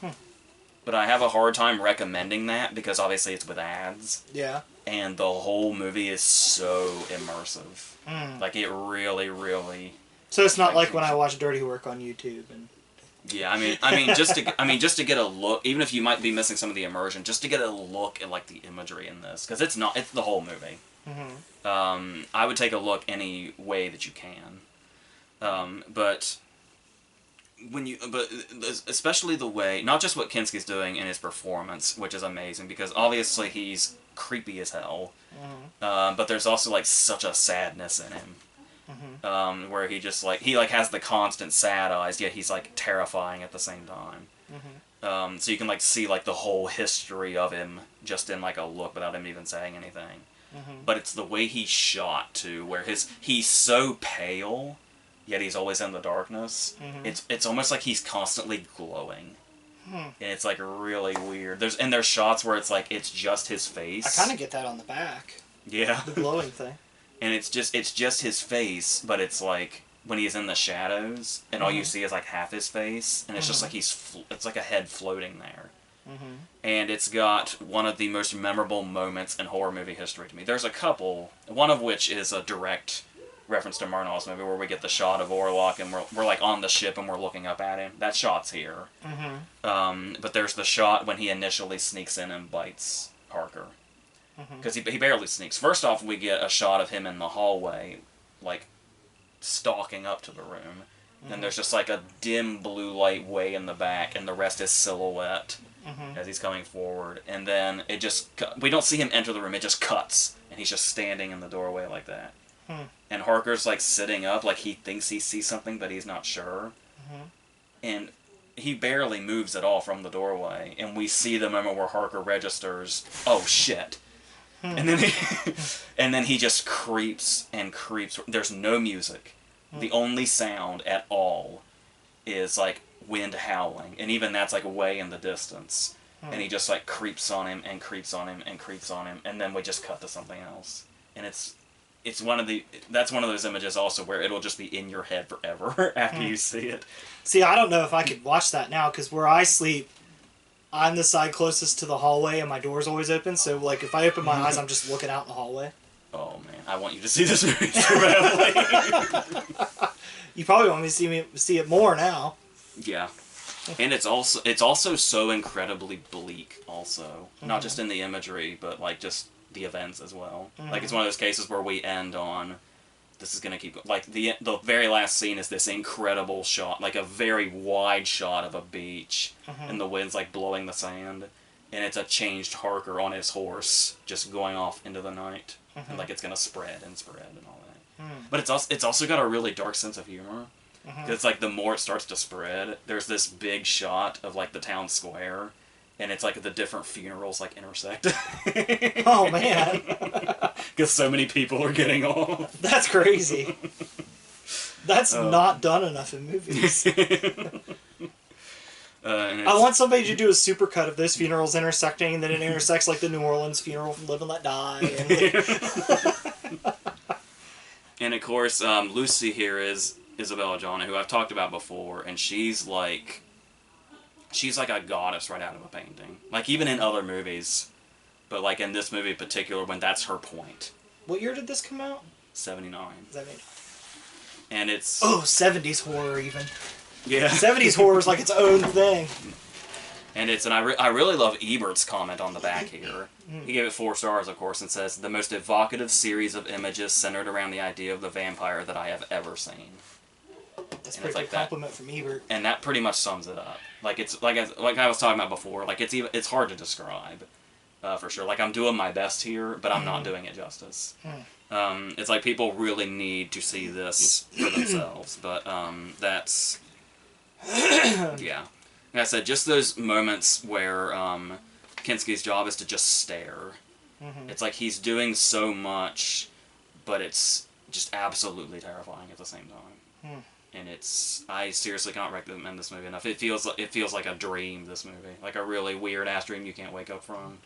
But I have a hard time recommending that because obviously it's with ads. Yeah. And the whole movie is so immersive. Like it really, really... So it's not like when I watch Dirty Work on YouTube and... Yeah, I mean just to get a look, even if you might be missing some of the immersion, just to get a look at like the imagery in this, because it's the whole movie. I would take a look any way that you can. But especially the way, not just what Kinski's doing in his performance, which is amazing, because obviously he's creepy as hell, but there's also like such a sadness in him, where he just like, has the constant sad eyes, yet he's like terrifying at the same time. So you can like see like the whole history of him just in like a look without him even saying anything. But it's the way he's shot too, where he's so pale, yet he's always in the darkness. It's almost like he's constantly glowing. And it's like really weird. There's shots where it's like it's just his face. I kind of get that on the back. Yeah. The glowing thing. And it's just his face, but it's like when he's in the shadows and all you see is like half his face, and it's just like it's like a head floating there. And it's got one of the most memorable moments in horror movie history to me. There's a couple, one of which is a direct reference to Murnau's movie where we get the shot of Orlok and we're like on the ship and we're looking up at him. That shot's here. But there's the shot when he initially sneaks in and bites Harker. Because he barely sneaks. First off, we get a shot of him in the hallway, like, stalking up to the room. And there's just like a dim blue light way in the back, and the rest is silhouette as he's coming forward. And then we don't see him enter the room, it just cuts. And he's just standing in the doorway like that. And Harker's like sitting up, like he thinks he sees something, but he's not sure. And he barely moves at all from the doorway, and we see the moment where Harker registers, oh shit. And then and then he just creeps and creeps. There's no music. The only sound at all is like wind howling, and even that's like way in the distance. And he just like creeps on him and creeps on him and creeps on him, and then we just cut to something else. And it's one of those images also where it'll just be in your head forever after you see it. See, I don't know if I could watch that now, because where I sleep, I'm the side closest to the hallway, and my door's always open. So, like, if I open my eyes, I'm just looking out in the hallway. Oh man, I want you to see this movie so badly. You probably want me to see it more now. Yeah, and it's also so incredibly bleak. Also, not just in the imagery, but like just the events as well. Like it's one of those cases where we end on, this is gonna keep like the very last scene is this incredible shot, like a very wide shot of a beach, and the wind's like blowing the sand, and it's a changed Harker on his horse just going off into the night, and like it's gonna spread and all that. But it's also got a really dark sense of humor. Because like the more it starts to spread, there's this big shot of like the town square, and it's like the different funerals like intersect. Oh man! Because so many people are getting off. That's crazy. That's not done enough in movies. I want somebody to do a supercut of those funerals intersecting, and then it intersects like the New Orleans funeral from Live and Let Die. And, like... And of course, Lucy here is Isabella Johnny, who I've talked about before, and she's like a goddess right out of a painting. Like even in other movies, but like in this movie in particular, when that's her point. What year did this come out? 79. 79. And it's 70s horror even. Yeah. 70s horror is like its own thing. And I really love Ebert's comment on the back here. He gave it 4 stars, of course, and says, the most evocative series of images centered around the idea of the vampire that I have ever seen. That's a pretty good compliment from Ebert. And that pretty much sums it up. Like it's like I was talking about before. Like it's hard to describe, for sure. Like I'm doing my best here, but I'm not doing it justice. It's like people really need to see this for themselves. But that's yeah. Like I said, just those moments where Kinski's job is to just stare. It's like he's doing so much, but it's just absolutely terrifying at the same time. And I seriously can't recommend this movie enough. It feels like a dream, this movie. Like a really weird-ass dream you can't wake up from.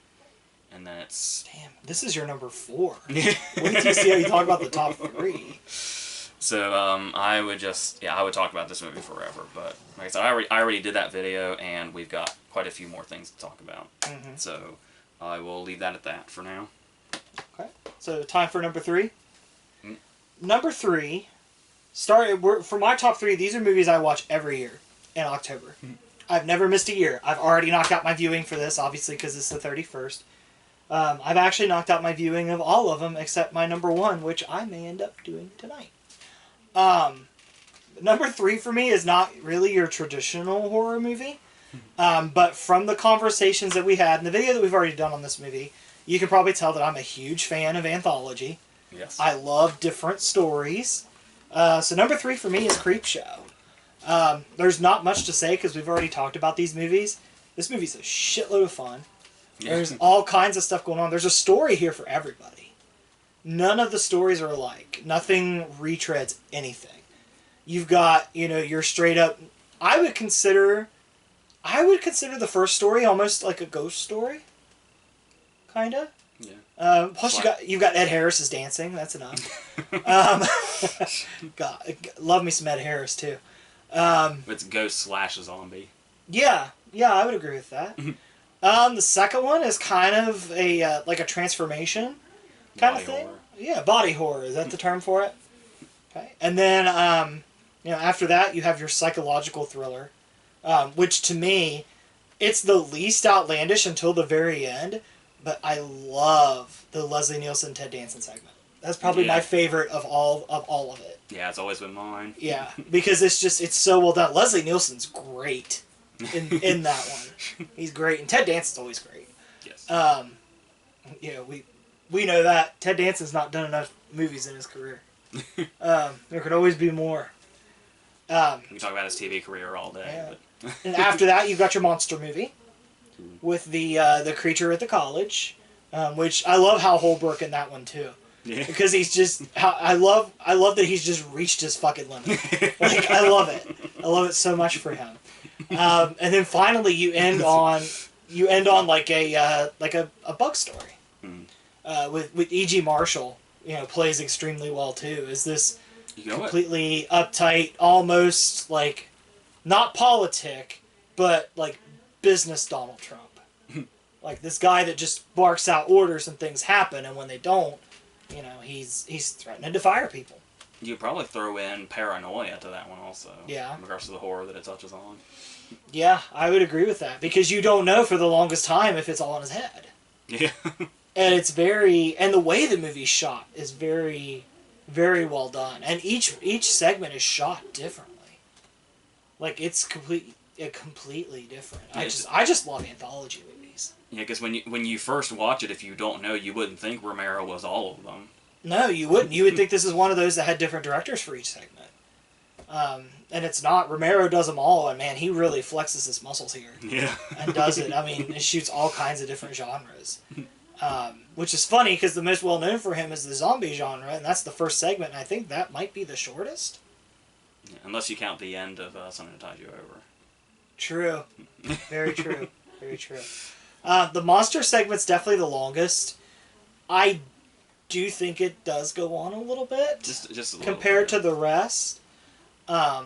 And then it's... Damn, this is your number 4. Wait till you see how you talk about the top 3. So, I would talk about this movie forever. But, like I said, I already did that video, and we've got quite a few more things to talk about. So, I will leave that at that for now. Okay. So, time for number 3. Number 3... for my top 3, these are movies I watch every year in October. I've never missed a year. I've already knocked out my viewing for this, obviously, because it's the 31st. I've actually knocked out my viewing of all of them except my number 1, which I may end up doing tonight. Number 3 for me is not really your traditional horror movie, but from the conversations that we had and the video that we've already done on this movie, you can probably tell that I'm a huge fan of anthology. Yes. I love different stories. So number 3 for me is Creepshow. There's not much to say because we've already talked about these movies. This movie's a shitload of fun. Yeah. There's all kinds of stuff going on. There's a story here for everybody. None of the stories are alike. Nothing retreads anything. You've got, your straight up... I would consider the first story almost like a ghost story. Kinda. Yeah. Plus you've got Ed Harris's dancing. That's enough. God, love me some Ed Harris too. It's ghost/zombie. Yeah, I would agree with that. The second one is kind of a like a transformation kind of thing. Horror. Yeah, body horror. Is that the term for it? Okay, and then after that you have your psychological thriller, which to me, it's the least outlandish until the very end. But I love the Leslie Nielsen Ted Danson segment. That's probably my favorite of all of it. Yeah, it's always been mine. Yeah, because it's so well done. Leslie Nielsen's great in that one. He's great, and Ted Danson's always great. Yes. We know that Ted Danson's not done enough movies in his career. There could always be more. We can talk about his TV career all day. Yeah. But And after that, you've got your monster movie with the creature at the college, which I love how Holbrook in that one too. Yeah. Because he's just I love that he's just reached his fucking limit. Like I love it. I love it so much for him. And then finally you end on like a bug story. With E.G. Marshall, plays extremely well too. Is this completely uptight, almost like not politic, but like business Donald Trump. Like this guy that just barks out orders and things happen, and when they don't, he's threatening to fire people. You could probably throw in paranoia to that one also. Yeah. In regards to the horror that it touches on. Yeah, I would agree with that because you don't know for the longest time if it's all in his head. Yeah. And it's and the way the movie's shot is very, very well done, and each segment is shot differently. Like it's completely different. Yeah, I just love anthology movies. Yeah, because when you first watch it, if you don't know, you wouldn't think Romero was all of them. No, you wouldn't. You would think this is one of those that had different directors for each segment. And it's not. Romero does them all, and man, he really flexes his muscles here. Yeah. And does it. I mean, it shoots all kinds of different genres. Which is funny because the most well known for him is the zombie genre, and that's the first segment, and I think that might be the shortest. Yeah, unless you count the end of Something to Tide You Over. True. Very true. Very true. The monster segment's definitely the longest. I do think it does go on a little bit. Just a little compared bit. to the rest. I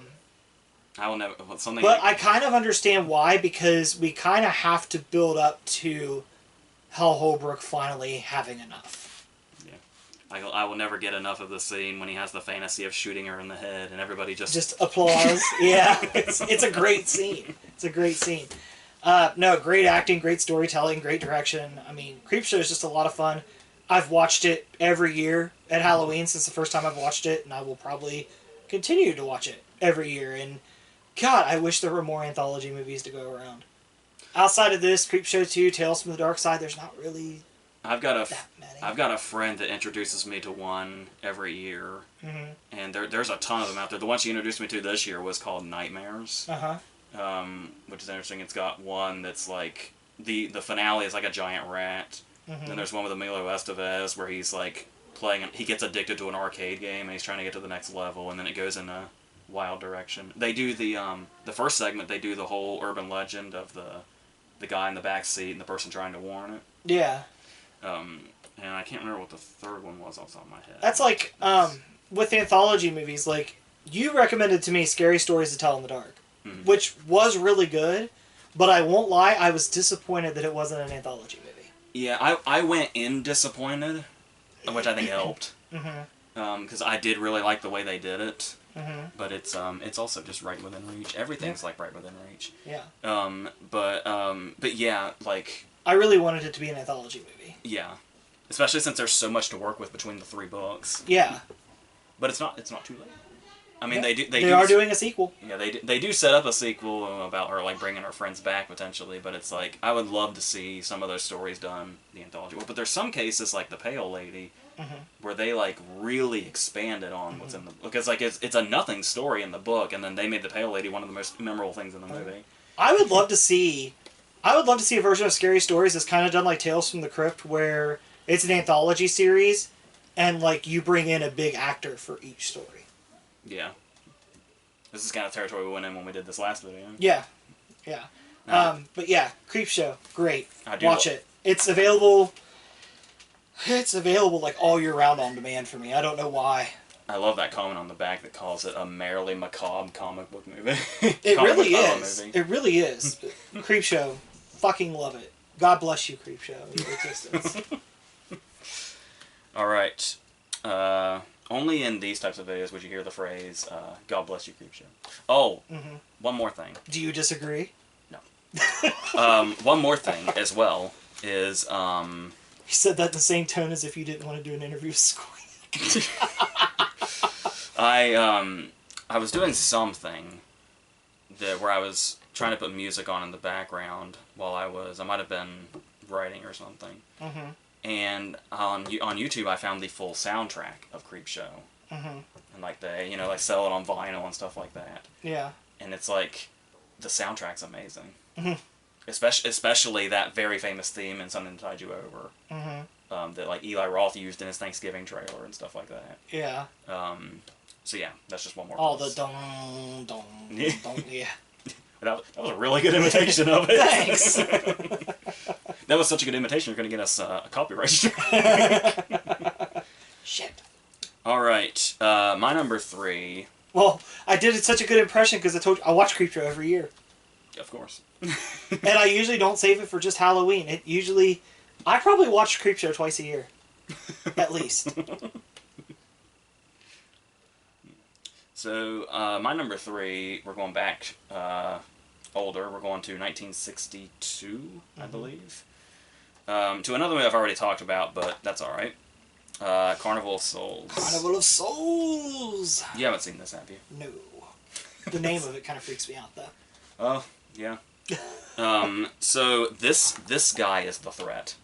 will never... Something But I kind of understand why, because we kind of have to build up to Hal Holbrook finally having enough. Yeah. I will never get enough of the scene when he has the fantasy of shooting her in the head and everybody just applause. Yeah. It's a great scene. It's a great scene. No, great acting, great storytelling, great direction. I mean, Creepshow is just a lot of fun. I've watched it every year at Halloween since the first time I've watched it, and I will probably continue to watch it every year. And God, I wish there were more anthology movies to go around. Outside of this, Creepshow 2, Tales from the Dark Side, there's not really I've got that many. I've got a friend that introduces me to one every year, and there's a ton of them out there. The one she introduced me to this year was called Nightmares, which is interesting. It's got one that's like the finale is like a giant rat. Then there's one with Emilio Estevez where he's like playing. He gets addicted to an arcade game and he's trying to get to the next level, and then it goes in a wild direction. They do the first segment. They do the whole urban legend of the guy in the back seat and the person trying to warn it. Yeah. And I can't remember what the third one was off the top of my head. That's like, with anthology movies, like, you recommended to me Scary Stories to Tell in the Dark, which was really good, but I won't lie, I was disappointed that it wasn't an anthology movie. Yeah, I went in disappointed, which I think helped. Because I did really like the way they did it. But it's also just right within reach. Everything's like right within reach. Yeah. But yeah, like... I really wanted it to be an anthology movie. Yeah. Especially since there's so much to work with between the 3 books. Yeah. But it's not too late. I mean, yeah. they are doing a sequel. Yeah, they do set up a sequel about her like bringing her friends back potentially, but it's like I would love to see some of those stories done the anthology. But there's some cases like the Pale Lady where they like really expanded on what's in the book. Because like it's a nothing story in the book, and then they made the Pale Lady one of the most memorable things in the movie. I would love to see a version of Scary Stories that's kind of done like Tales from the Crypt, where it's an anthology series, and like you bring in a big actor for each story. Yeah. This is kind of territory we went in when we did this last video. Yeah. Yeah. But yeah, Creepshow, great. Watch it. It's available like all year round on demand for me. I don't know why. I love that comment on the back that calls it a merrily macabre comic book movie. It really is. It really is. Creepshow, fucking love it. God bless you, Creepshow, your existence. All right. Only in these types of videos would you hear the phrase, God bless you, Creepshow. Oh, one more thing. Do you disagree? No. One more thing as well is... You said that in the same tone as if you didn't want to do an interview with Squeak. I was doing something where I was trying to put music on in the background while I might have been writing or something. And on YouTube I found the full soundtrack of Creepshow. and like they, you know, like sell it on vinyl and stuff like that. Yeah. And it's like, the soundtrack's amazing. Especially that very famous theme in Something to Tide You Over. That like Eli Roth used in his Thanksgiving trailer and stuff like that. Yeah. So yeah, that's just one more. All plus. the dong dong dong. Yeah. That was a really good imitation of it. Thanks. That was such a good imitation. You're going to get us a copyright strike. Shit. All right, my number 3. Well, I did such a good impression because I told you I watch Creepshow every year. Of course. And I usually don't save it for just Halloween. I probably watch Creepshow twice a year, at least. So my number 3, we're going back older. We're going to 1962, I believe. To another movie I've already talked about, but that's all right. Carnival of Souls. Carnival of Souls. You haven't seen this, have you? No. The name of it kind of freaks me out, though. Oh, yeah. So this guy is the threat.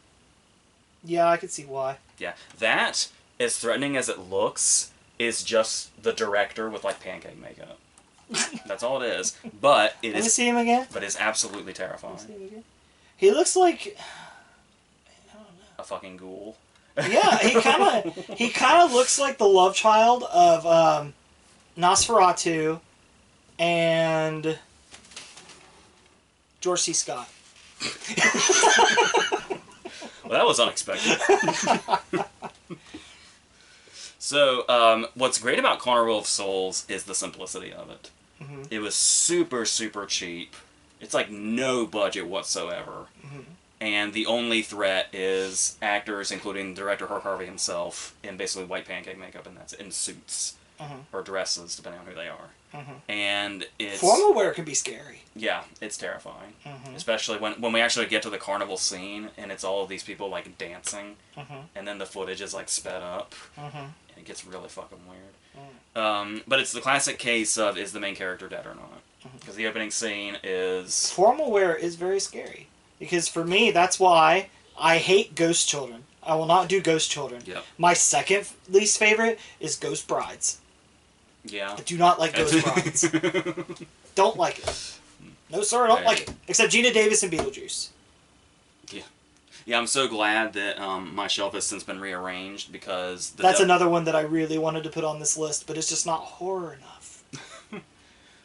Yeah, I can see why. Yeah, that, as threatening as it looks, is just the director with like pancake makeup. That's all it is. But it Let me is. see him again. But it's absolutely terrifying. Let me see him again. He looks like A fucking ghoul. yeah. He kind of looks like the love child of Nosferatu and George C. Scott. Well, that was unexpected. So, what's great about Carnival of Souls is the simplicity of it. It was super, super cheap. It's like no budget whatsoever. And the only threat is actors, including director Herc Harvey himself, in basically white pancake makeup, and that's in suits. Or dresses, depending on who they are. And it's... Formal wear can be scary. Yeah, it's terrifying. Especially when we actually get to the carnival scene, and it's all of these people, like, dancing, and then the footage is, like, sped up, and it gets really fucking weird. But it's the classic case of, is the main character dead or not? Because the opening scene is... Formal wear is very scary. Because for me, that's why I hate ghost children. I will not do ghost children. Yep. My second least favorite is ghost brides. Yeah. I do not like ghost brides. Don't like it. No, sir, I don't like it. Except Gina Davis and Beetlejuice. Yeah. Yeah, I'm so glad that my shelf has since been rearranged because... That's another one that I really wanted to put on this list, but it's just not horror enough.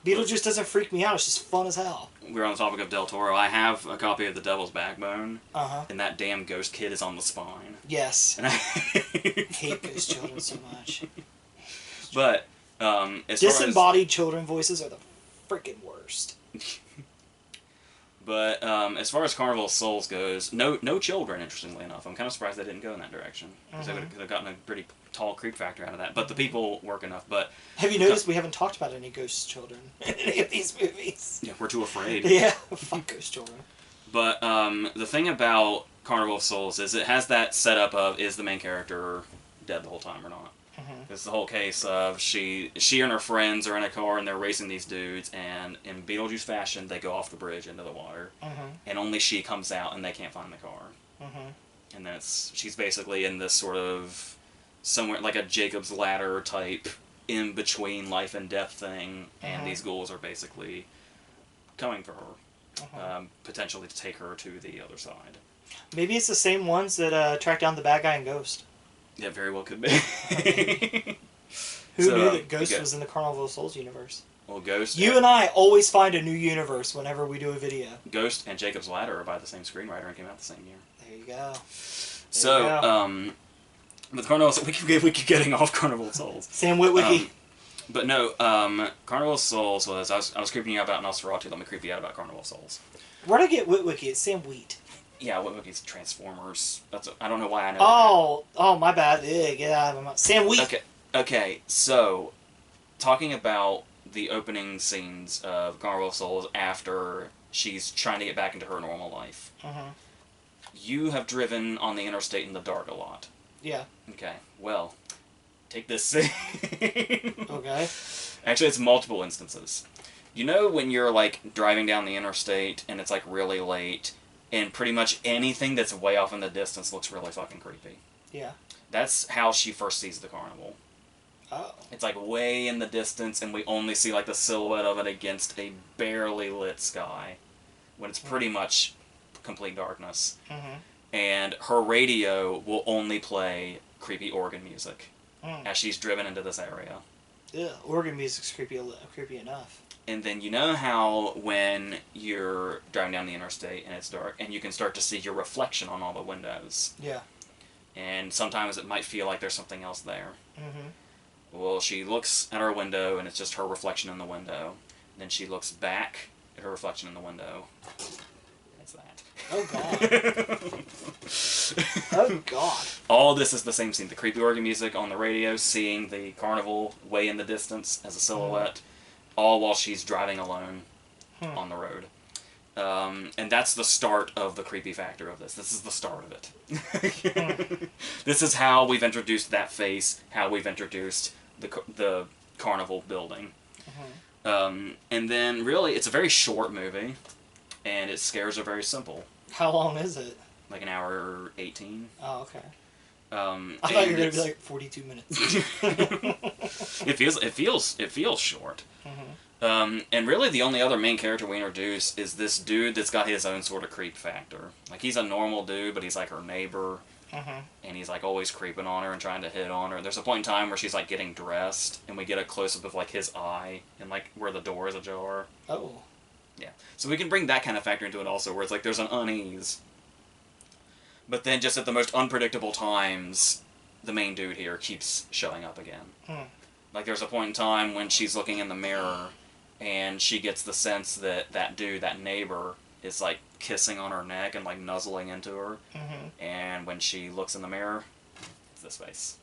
Beetlejuice doesn't freak me out. It's just fun as hell. We're on the topic of Del Toro. I have a copy of The Devil's Backbone, Uh-huh. and that damn ghost kid is on the spine. Yes. And I hate ghost children so much. But, as disembodied children voices are the freaking worst. But, as far as Carnival of Souls goes, no children, interestingly enough. I'm kind of surprised they didn't go in that direction. Because they would have gotten a pretty tall creep factor out of that. But the people work enough. But have you noticed we haven't talked about any ghost children in any of these movies? Yeah, we're too afraid. Yeah, fuck ghost children. But the thing about Carnival of Souls is it has that setup of, is the main character dead the whole time or not? It's the whole case of she and her friends are in a car and they're racing these dudes, and in Beetlejuice fashion, they go off the bridge into the water. And only she comes out and they can't find the car. And then she's basically in this sort of somewhere like a Jacob's Ladder type in between life and death thing, and these ghouls are basically coming for her, potentially to take her to the other side. Maybe it's the same ones that track down the bad guy in Ghost. Yeah, very well could be. Who knew that Ghost was in the Carnival of Souls universe? Well, Ghost... You and I always find a new universe whenever we do a video. Ghost and Jacob's Ladder are by the same screenwriter and came out the same year. There you go. With Carnival... We keep getting off Carnival of Souls. Sam Witwicky. But no, Carnival of Souls was... I was creeping you out about Nosferatu. Let me creep you out about Carnival of Souls. Where'd I get Witwicky? It's Sam Wheat. Yeah, Witwicky's Transformers. I don't know why I know that. Oh, my bad. Yeah, get out of my mouth. Sam Wheat. Okay, so, talking about the opening scenes of Carnival of Souls after she's trying to get back into her normal life. You have driven on the interstate in the dark a lot. Yeah. Okay, well, take this scene. Okay. Actually, it's multiple instances. You know when you're, like, driving down the interstate and it's, like, really late, and pretty much anything that's way off in the distance looks really fucking creepy? Yeah. That's how she first sees the carnival. Oh. It's like way in the distance, and we only see like the silhouette of it against a barely lit sky, when it's pretty much complete darkness. Mm-hmm. And her radio will only play creepy organ music Mm. as she's driven into this area. Yeah, organ music's creepy enough. And then you know how when you're driving down the interstate and it's dark, and you can start to see your reflection on all the windows. Yeah. And sometimes it might feel like there's something else there. Mm-hmm. Well, she looks at her window, and it's just her reflection in the window. And then she looks back at her reflection in the window. It's that. Oh, God. Oh, God. All this is the same scene. The creepy organ music on the radio, seeing the carnival way in the distance as a silhouette, all while she's driving alone on the road. And that's the start of the creepy factor of this. This is the start of it. This is how we've introduced that face, how we've introduced the carnival building. And then, really, it's a very short movie, and its scares are very simple. How long is it? Like an hour 18. Oh, okay. I thought you were going to be like 42 minutes. It feels short. And really the only other main character we introduce is this dude that's got his own sort of creep factor. Like, he's a normal dude, but he's like her neighbor. And he's like always creeping on her and trying to hit on her. There's a point in time where she's like getting dressed, and we get a close-up of like his eye and like where the door is ajar. Oh. Yeah. So we can bring that kind of factor into it also, where it's like there's an unease. But then just at the most unpredictable times, the main dude here keeps showing up again. Like, there's a point in time when she's looking in the mirror, and she gets the sense that that dude, that neighbor, is like kissing on her neck and like nuzzling into her. And when she looks in the mirror, it's this face.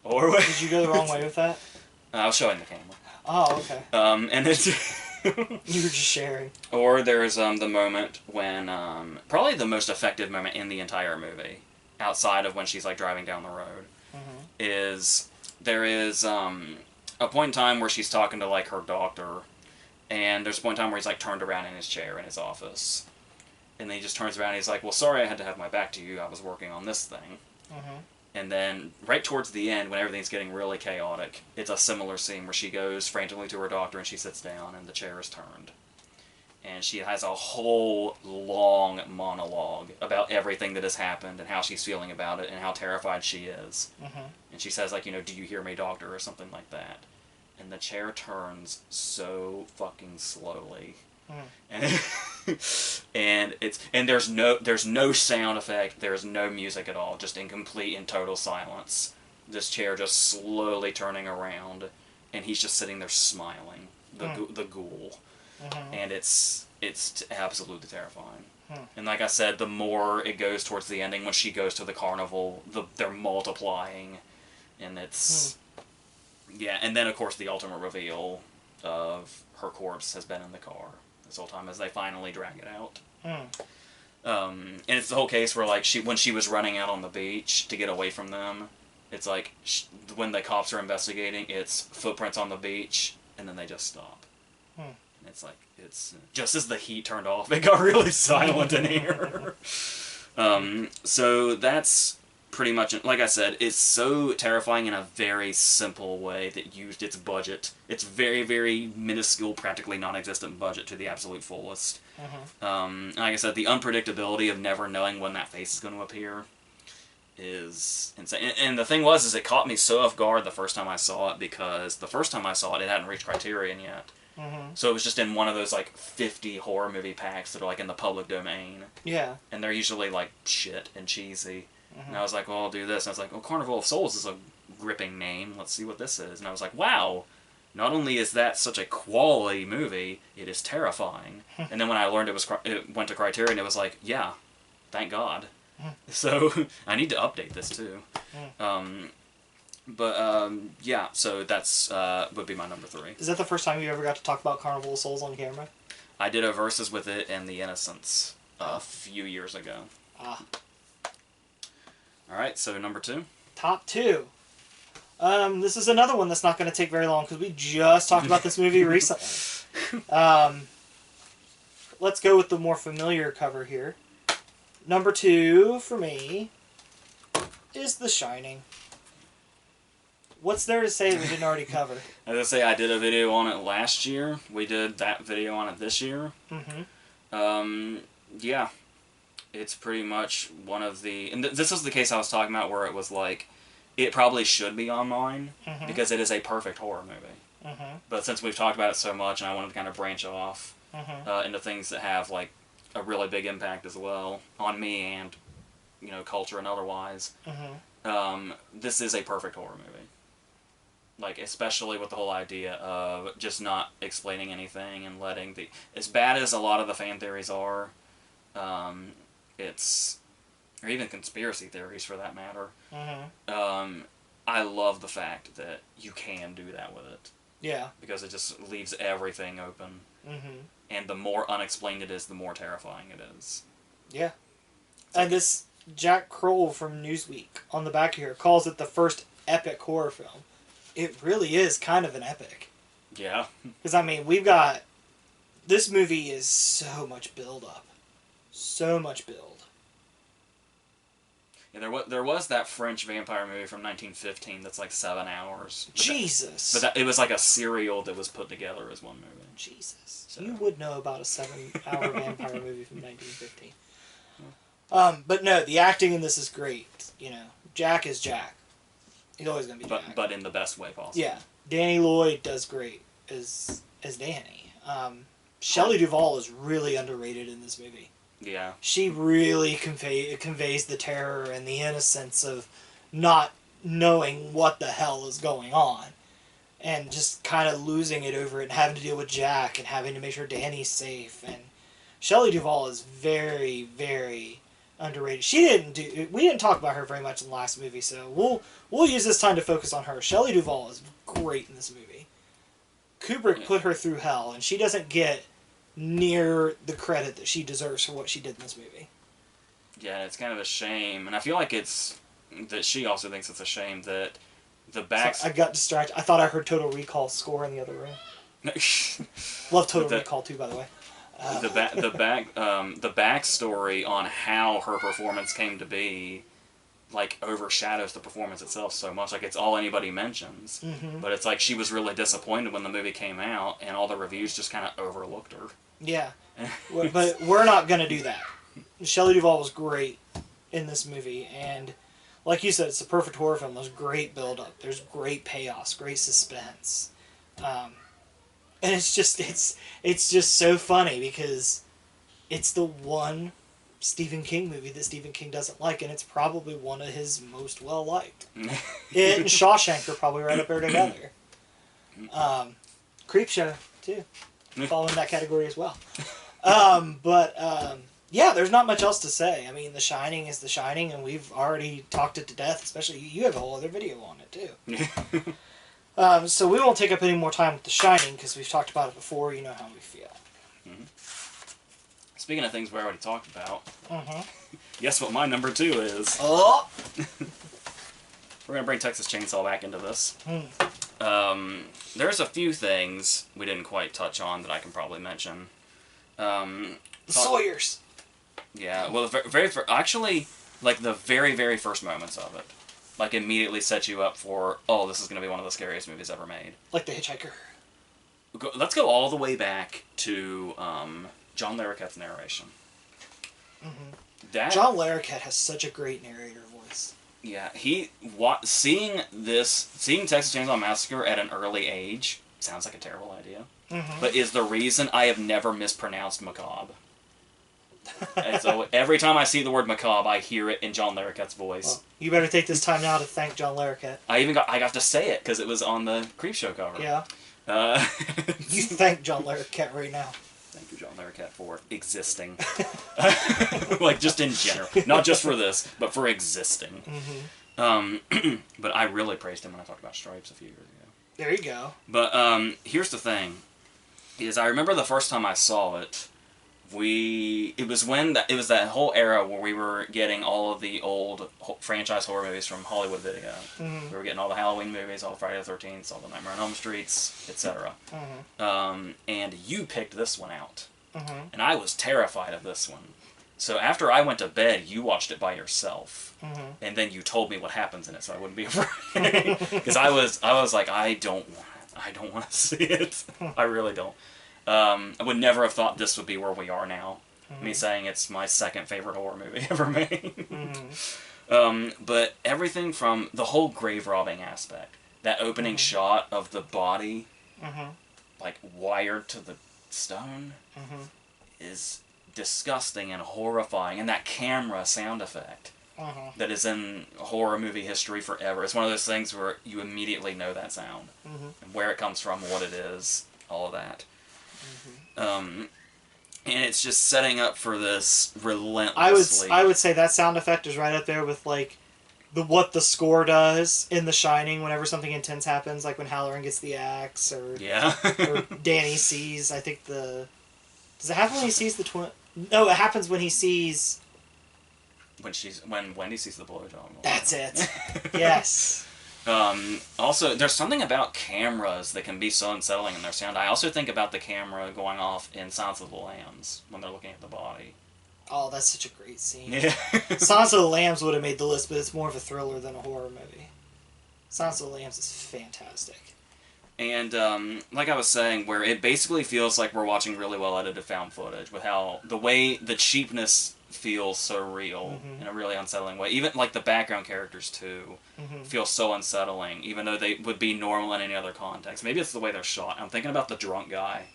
Or did you go the wrong way with that? I was showing the camera. Oh, okay. And it's you were just sharing. Or there's the moment when probably the most effective moment in the entire movie, outside of when she's like driving down the road, is there is a point in time where she's talking to like her doctor. And there's a point in time where he's like turned around in his chair in his office. And then he just turns around and he's like, well, sorry I had to have my back to you. I was working on this thing. And then right towards the end, when everything's getting really chaotic, it's a similar scene where she goes frantically to her doctor and she sits down and the chair is turned. And she has a whole long monologue about everything that has happened and how she's feeling about it and how terrified she is. And she says, like, you know, do you hear me, doctor, or something like that. And the chair turns so fucking slowly, and and there's no sound effect, there's no music at all, just in complete and total silence. This chair just slowly turning around, and he's just sitting there smiling, the ghoul, and it's absolutely terrifying. And like I said, the more it goes towards the ending, when she goes to the carnival, they're multiplying, and it's. Yeah, and then, of course, the ultimate reveal of her corpse has been in the car this whole time as they finally drag it out. And it's the whole case where, like, when she was running out on the beach to get away from them, it's like, when the cops are investigating, it's footprints on the beach, and then they just stop. And it's like, it's just as the heat turned off, it got really silent in here. So that's pretty much, like I said, it's so terrifying in a very simple way that used its budget, its very, very minuscule, practically non-existent budget to the absolute fullest. Like I said, the unpredictability of never knowing when that face is going to appear is insane. And the thing was, is it caught me so off guard the first time I saw it, because the first time I saw it, it hadn't reached Criterion yet. So it was just in one of those, like, 50 horror movie packs that are, like, in the public domain. Yeah. And they're usually, like, shit and cheesy. And I was like, well, I'll do this. And I was like, well, Carnival of Souls is a gripping name. Let's see what this is. And I was like, wow, not only is that such a quality movie, it is terrifying. And then when I learned it went to Criterion, it was like, yeah, thank God. So I need to update this too. Yeah, so that's would be my number 3. Is that the first time you ever got to talk about Carnival of Souls on camera? I did a Versus with it and The Innocents a few years ago. Alright, so number 2. Top 2. This is another one that's not going to take very long, because we just talked about this movie recently. Let's go with the more familiar cover here. Number 2 for me is The Shining. What's there to say that we didn't already cover? As I say, I did a video on it last year. We did that video on it this year. Yeah. It's pretty much one of the... And this was the case I was talking about where it was like, it probably should be on mine because it is a perfect horror movie. But since we've talked about it so much and I wanted to kind of branch off into things that have like a really big impact as well on me and, you know, culture and otherwise, this is a perfect horror movie. Like, especially with the whole idea of just not explaining anything and letting the... As bad as a lot of the fan theories are, it's... Or even conspiracy theories, for that matter. I love the fact that you can do that with it. Yeah. Because it just leaves everything open. And the more unexplained it is, the more terrifying it is. Yeah. And this Jack Kroll from Newsweek, on the back here, calls it the first epic horror film. It really is kind of an epic. Yeah. Because, I mean, we've got... This movie is so much build-up. So much build. Yeah, there was that French vampire movie from 1915 that's like 7 hours. Jesus! But it was like a serial that was put together as one movie. Jesus. So. You would know about a 7-hour vampire movie from 1915. But no, the acting in this is great. You know, Jack is Jack. He's always going to be Jack. But in the best way possible. Yeah. Danny Lloyd does great as Danny. Shelley Duvall is really underrated in this movie. Yeah. She really conveys the terror and the innocence of not knowing what the hell is going on. And just kind of losing it over it and having to deal with Jack and having to make sure Danny's safe. And Shelley Duvall is very, very underrated. We didn't talk about her very much in the last movie, so we'll use this time to focus on her. Shelley Duvall is great in this movie. Kubrick put her through hell, and she doesn't get near the credit that she deserves for what she did in this movie. Yeah, it's kind of a shame, and I feel like it's that she also thinks it's a shame that the back... I got distracted. I thought I heard Total Recall score in the other room. Love Total Recall too, by the way. The backstory on how her performance came to be, like, overshadows the performance itself so much. Like, it's all anybody mentions. But it's like she was really disappointed when the movie came out, and all the reviews just kind of overlooked her. Yeah. But we're not going to do that. Shelley Duvall was great in this movie, and like you said, it's a perfect horror film. There's great build-up. There's great payoffs, great suspense. And it's just so funny because it's the one Stephen King movie that Stephen King doesn't like, and it's probably one of his most well-liked. It and Shawshank are probably right up there together. Creepshow, too. Fall in that category as well. Yeah, there's not much else to say. I mean, The Shining is The Shining, and we've already talked it to death, especially you have a whole other video on it, too. So we won't take up any more time with The Shining, because we've talked about it before. You know how we feel. Speaking of things we already talked about, guess what my number 2 is? Oh! We're going to bring Texas Chainsaw back into this. There's a few things we didn't quite touch on that I can probably mention. The Sawyers! Yeah, well, actually, like, the very, very first moments of it, like, immediately set you up for, oh, this is going to be one of the scariest movies ever made. Like The Hitchhiker. Let's go all the way back to John Larroquette's narration. John Larroquette has such a great narrator voice. Yeah, seeing Texas Chainsaw Massacre at an early age sounds like a terrible idea, but is the reason I have never mispronounced macabre. And so every time I see the word macabre, I hear it in John Larroquette's voice. Well, you better take this time now to thank John Larroquette. I got to say it because it was on the Creepshow cover. Yeah. You thank John Larroquette right now. Thank you, John Larroquette, for existing. Like, just in general. Not just for this, but for existing. But I really praised him when I talked about Stripes a few years ago. There you go. But here's the thing. Is I remember the first time I saw it, it was that whole era where we were getting all of the old franchise horror movies from Hollywood Video. We were getting all the Halloween movies, all the Friday the 13th, all the Nightmare on Elm Streets, etc. And you picked this one out. And I was terrified of this one. So after I went to bed, you watched it by yourself, Mm-hmm. and then you told me what happens in it, so I wouldn't be afraid. Because I was like, I don't want to see it. I really don't. I would never have thought this would be where we are now. Mm-hmm. Me saying it's my second favorite horror movie ever made. Mm-hmm. But everything from the whole grave robbing aspect, that opening shot of the body, like wired to the stone, is disgusting and horrifying, and that camera sound effect that is in horror movie history forever. It's one of those things where you immediately know that sound, and where it comes from, what it is, all of that. And it's just setting up for this relentlessly... I would say that sound effect is right up there with like what the score does in The Shining whenever something intense happens, like when Halloran gets the axe, or or Danny sees, I think does it happen when he sees the twin? No, it happens when he sees... When Wendy sees the blowjob. That's it. Yes. Also, there's something about cameras that can be so unsettling in their sound. I also think about the camera going off in Silence of the Lambs when they're looking at the body. Oh, that's such a great scene. Yeah. Silence of the Lambs would have made the list, but it's more of a thriller than a horror movie. Silence of the Lambs is fantastic. And, like I was saying, where it basically feels like we're watching really well edited found footage, with how the way the cheapness feels so real in a really unsettling way. Even, like, the background characters, too, feel so unsettling, even though they would be normal in any other context. Maybe it's the way they're shot. I'm thinking about the drunk guy.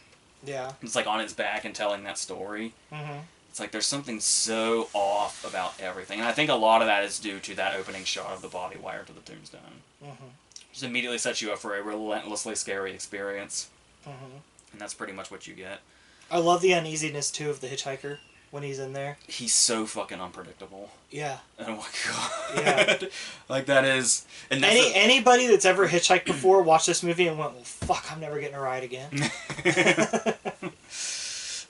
Yeah. It's, like, on his back and telling that story. It's like there's something so off about everything. And I think a lot of that is due to that opening shot of the body wired to the tombstone. Just immediately sets you up for a relentlessly scary experience. And that's pretty much what you get. I love the uneasiness, too, of the hitchhiker when he's in there. He's so fucking unpredictable. Yeah. Oh my god. Yeah. Like, that is... And that's anybody that's ever hitchhiked before watched this movie and went, well, fuck, I'm never getting a ride again.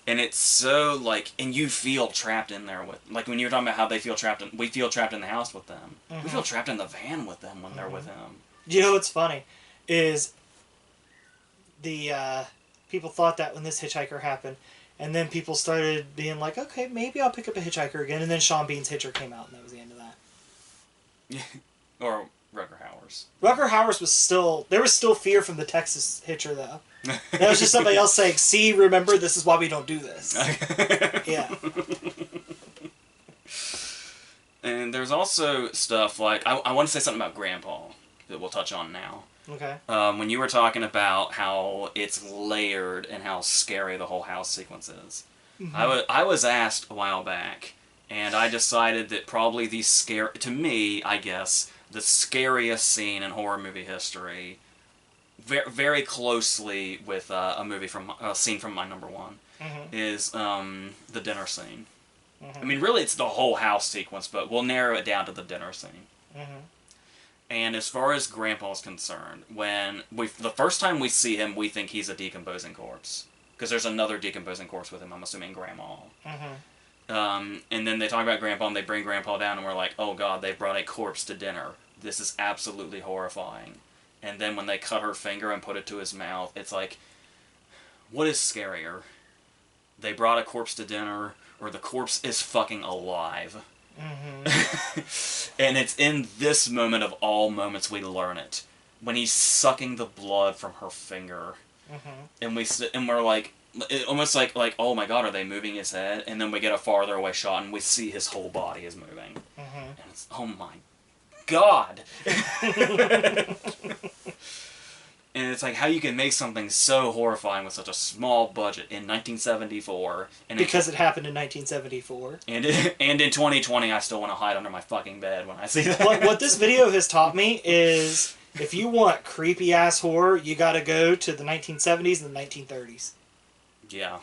And it's so, like... And you feel trapped in there with... Like, when you were talking about how they feel trapped in... We feel trapped in the house with them. We feel trapped in the van with them when they're with him. You know what's funny? Is the people thought that when this hitchhiker happened, and then people started being like, okay, maybe I'll pick up a hitchhiker again, and then Sean Bean's Hitcher came out, and that was the end of that. Yeah. Or Rutger Hauer's. Rutger Hauer's was still... There was still fear from the Texas Hitcher, though. That was just somebody else saying, see, remember, this is why we don't do this. Yeah. And there's also stuff like... I want to say something about Grandpa that we'll touch on now. Okay. When you were talking about how it's layered and how scary the whole house sequence is. I was asked a while back, and I decided that probably to me, I guess, the scariest scene in horror movie history, very closely with a scene from my number one, is the dinner scene. I mean, really, it's the whole house sequence, but we'll narrow it down to the dinner scene. And as far as Grandpa's concerned, the first time we see him, we think he's a decomposing corpse. Because there's another decomposing corpse with him, I'm assuming Grandma. And then they talk about Grandpa, and they bring Grandpa down, and we're like, oh god, they brought a corpse to dinner. This is absolutely horrifying. And then when they cut her finger and put it to his mouth, it's like, what is scarier? They brought a corpse to dinner, or the corpse is fucking alive? And it's in this moment of all moments we learn it. When he's sucking the blood from her finger. And we're like, almost like, oh my god, are they moving his head? And then we get a farther away shot and we see his whole body is moving. And it's, oh my god! And it's like how you can make something so horrifying with such a small budget in 1974. And because it happened in 1974. And in 2020, I still want to hide under my fucking bed when I see that. What this video has taught me is, if you want creepy-ass horror, you gotta go to the 1970s and the 1930s. Yeah.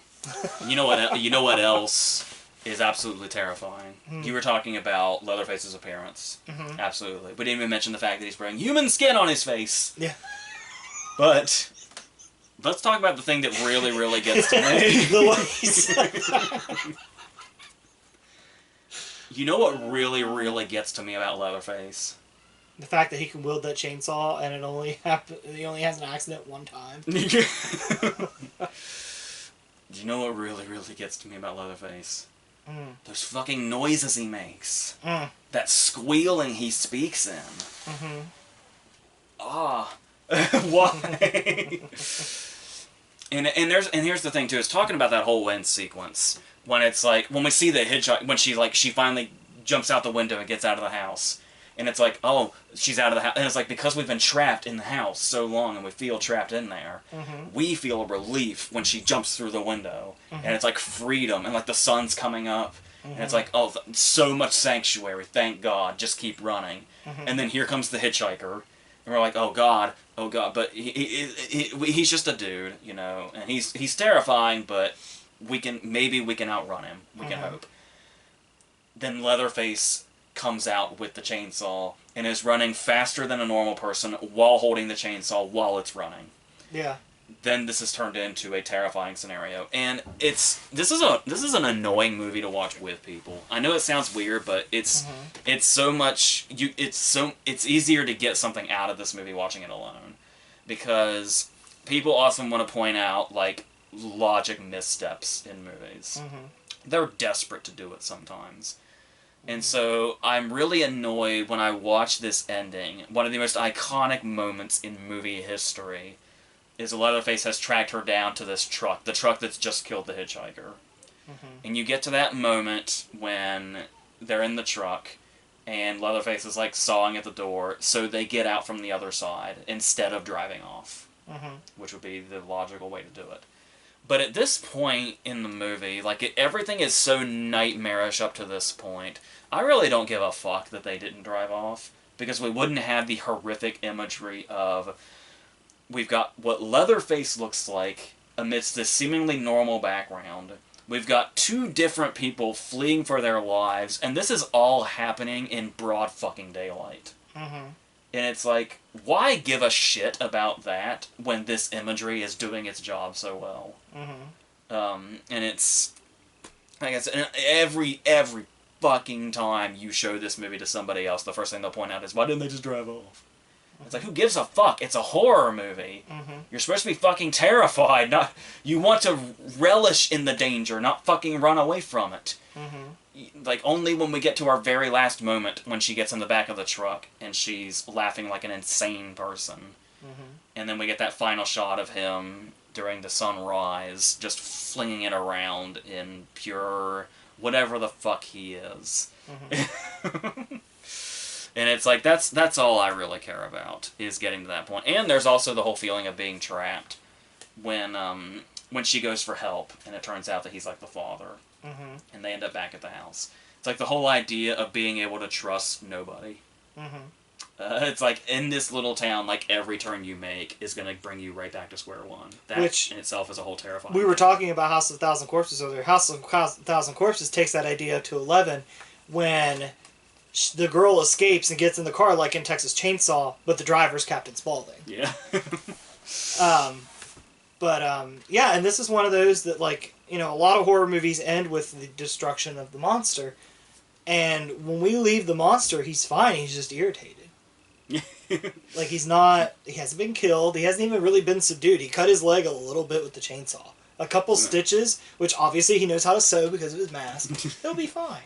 You know what else is absolutely terrifying? You were talking about Leatherface's appearance. Absolutely. We didn't even mention the fact that he's wearing human skin on his face. Yeah. But let's talk about the thing that really, really gets to me. The way he said that. You know what really, really gets to me about Leatherface? The fact that he can wield that chainsaw and he only has an accident one time. Do you know what really, really gets to me about Leatherface? Those fucking noises he makes. Mm. That squealing he speaks in. Mm-hmm. Ah. Why? and here's the thing too, is talking about that whole end sequence. When it's like, when we see the hitchhiker, when she finally jumps out the window and gets out of the house. And it's like, oh, she's out of the house. And it's like, because we've been trapped in the house so long and we feel trapped in there, we feel a relief when she jumps through the window. And it's like freedom, and like the sun's coming up. And it's like, oh, so much sanctuary, thank God, just keep running. And then here comes the hitchhiker. And we're like, oh God. But he's just a dude, you know. And he's terrifying, but maybe we can outrun him. We can hope. Then Leatherface comes out with the chainsaw and is running faster than a normal person while holding the chainsaw while it's running. Yeah. Then this is turned into a terrifying scenario, and this is an annoying movie to watch with people. I know it sounds weird, but it's so much it's easier to get something out of this movie watching it alone, because people often want to point out like logic missteps in movies. They're desperate to do it sometimes. And so I'm really annoyed when I watch this ending. One of the most iconic moments in movie history is Leatherface has tracked her down to this truck, the truck that's just killed the hitchhiker. And you get to that moment when they're in the truck and Leatherface is like sawing at the door, so they get out from the other side instead of driving off, which would be the logical way to do it. But at this point in the movie, like, everything is so nightmarish up to this point, I really don't give a fuck that they didn't drive off, because we wouldn't have the horrific imagery of, we've got what Leatherface looks like amidst this seemingly normal background. We've got two different people fleeing for their lives, and this is all happening in broad fucking daylight. And it's like, why give a shit about that when this imagery is doing its job so well? And it's, like I said, every fucking time you show this movie to somebody else, the first thing they'll point out is, why didn't they just drive off? It's like, who gives a fuck? It's a horror movie. You're supposed to be fucking terrified. Not, you want to relish in the danger, not fucking run away from it. Like, only when we get to our very last moment, when she gets in the back of the truck and she's laughing like an insane person. And then we get that final shot of him during the sunrise, just flinging it around in pure whatever the fuck he is. And it's like, that's all I really care about, is getting to that point. And there's also the whole feeling of being trapped when she goes for help and it turns out that he's like the father. And they end up back at the house. It's like the whole idea of being able to trust nobody. It's like, in this little town, like, every turn you make is going to bring you right back to square one. That Which, in itself is a whole terrifying We were talking about House of a Thousand Corpses earlier. House of a Thousand Corpses takes that idea to 11 when the girl escapes and gets in the car like in Texas Chainsaw, but the driver's Captain Spaulding. Yeah. Yeah, and this is one of those that, like, you know, a lot of horror movies end with the destruction of the monster. And when we leave the monster, he's fine. He's just irritated. Like, he hasn't been killed. He hasn't even really been subdued. He cut his leg a little bit with the chainsaw. A couple stitches, which obviously he knows how to sew because of his mask. He'll be fine.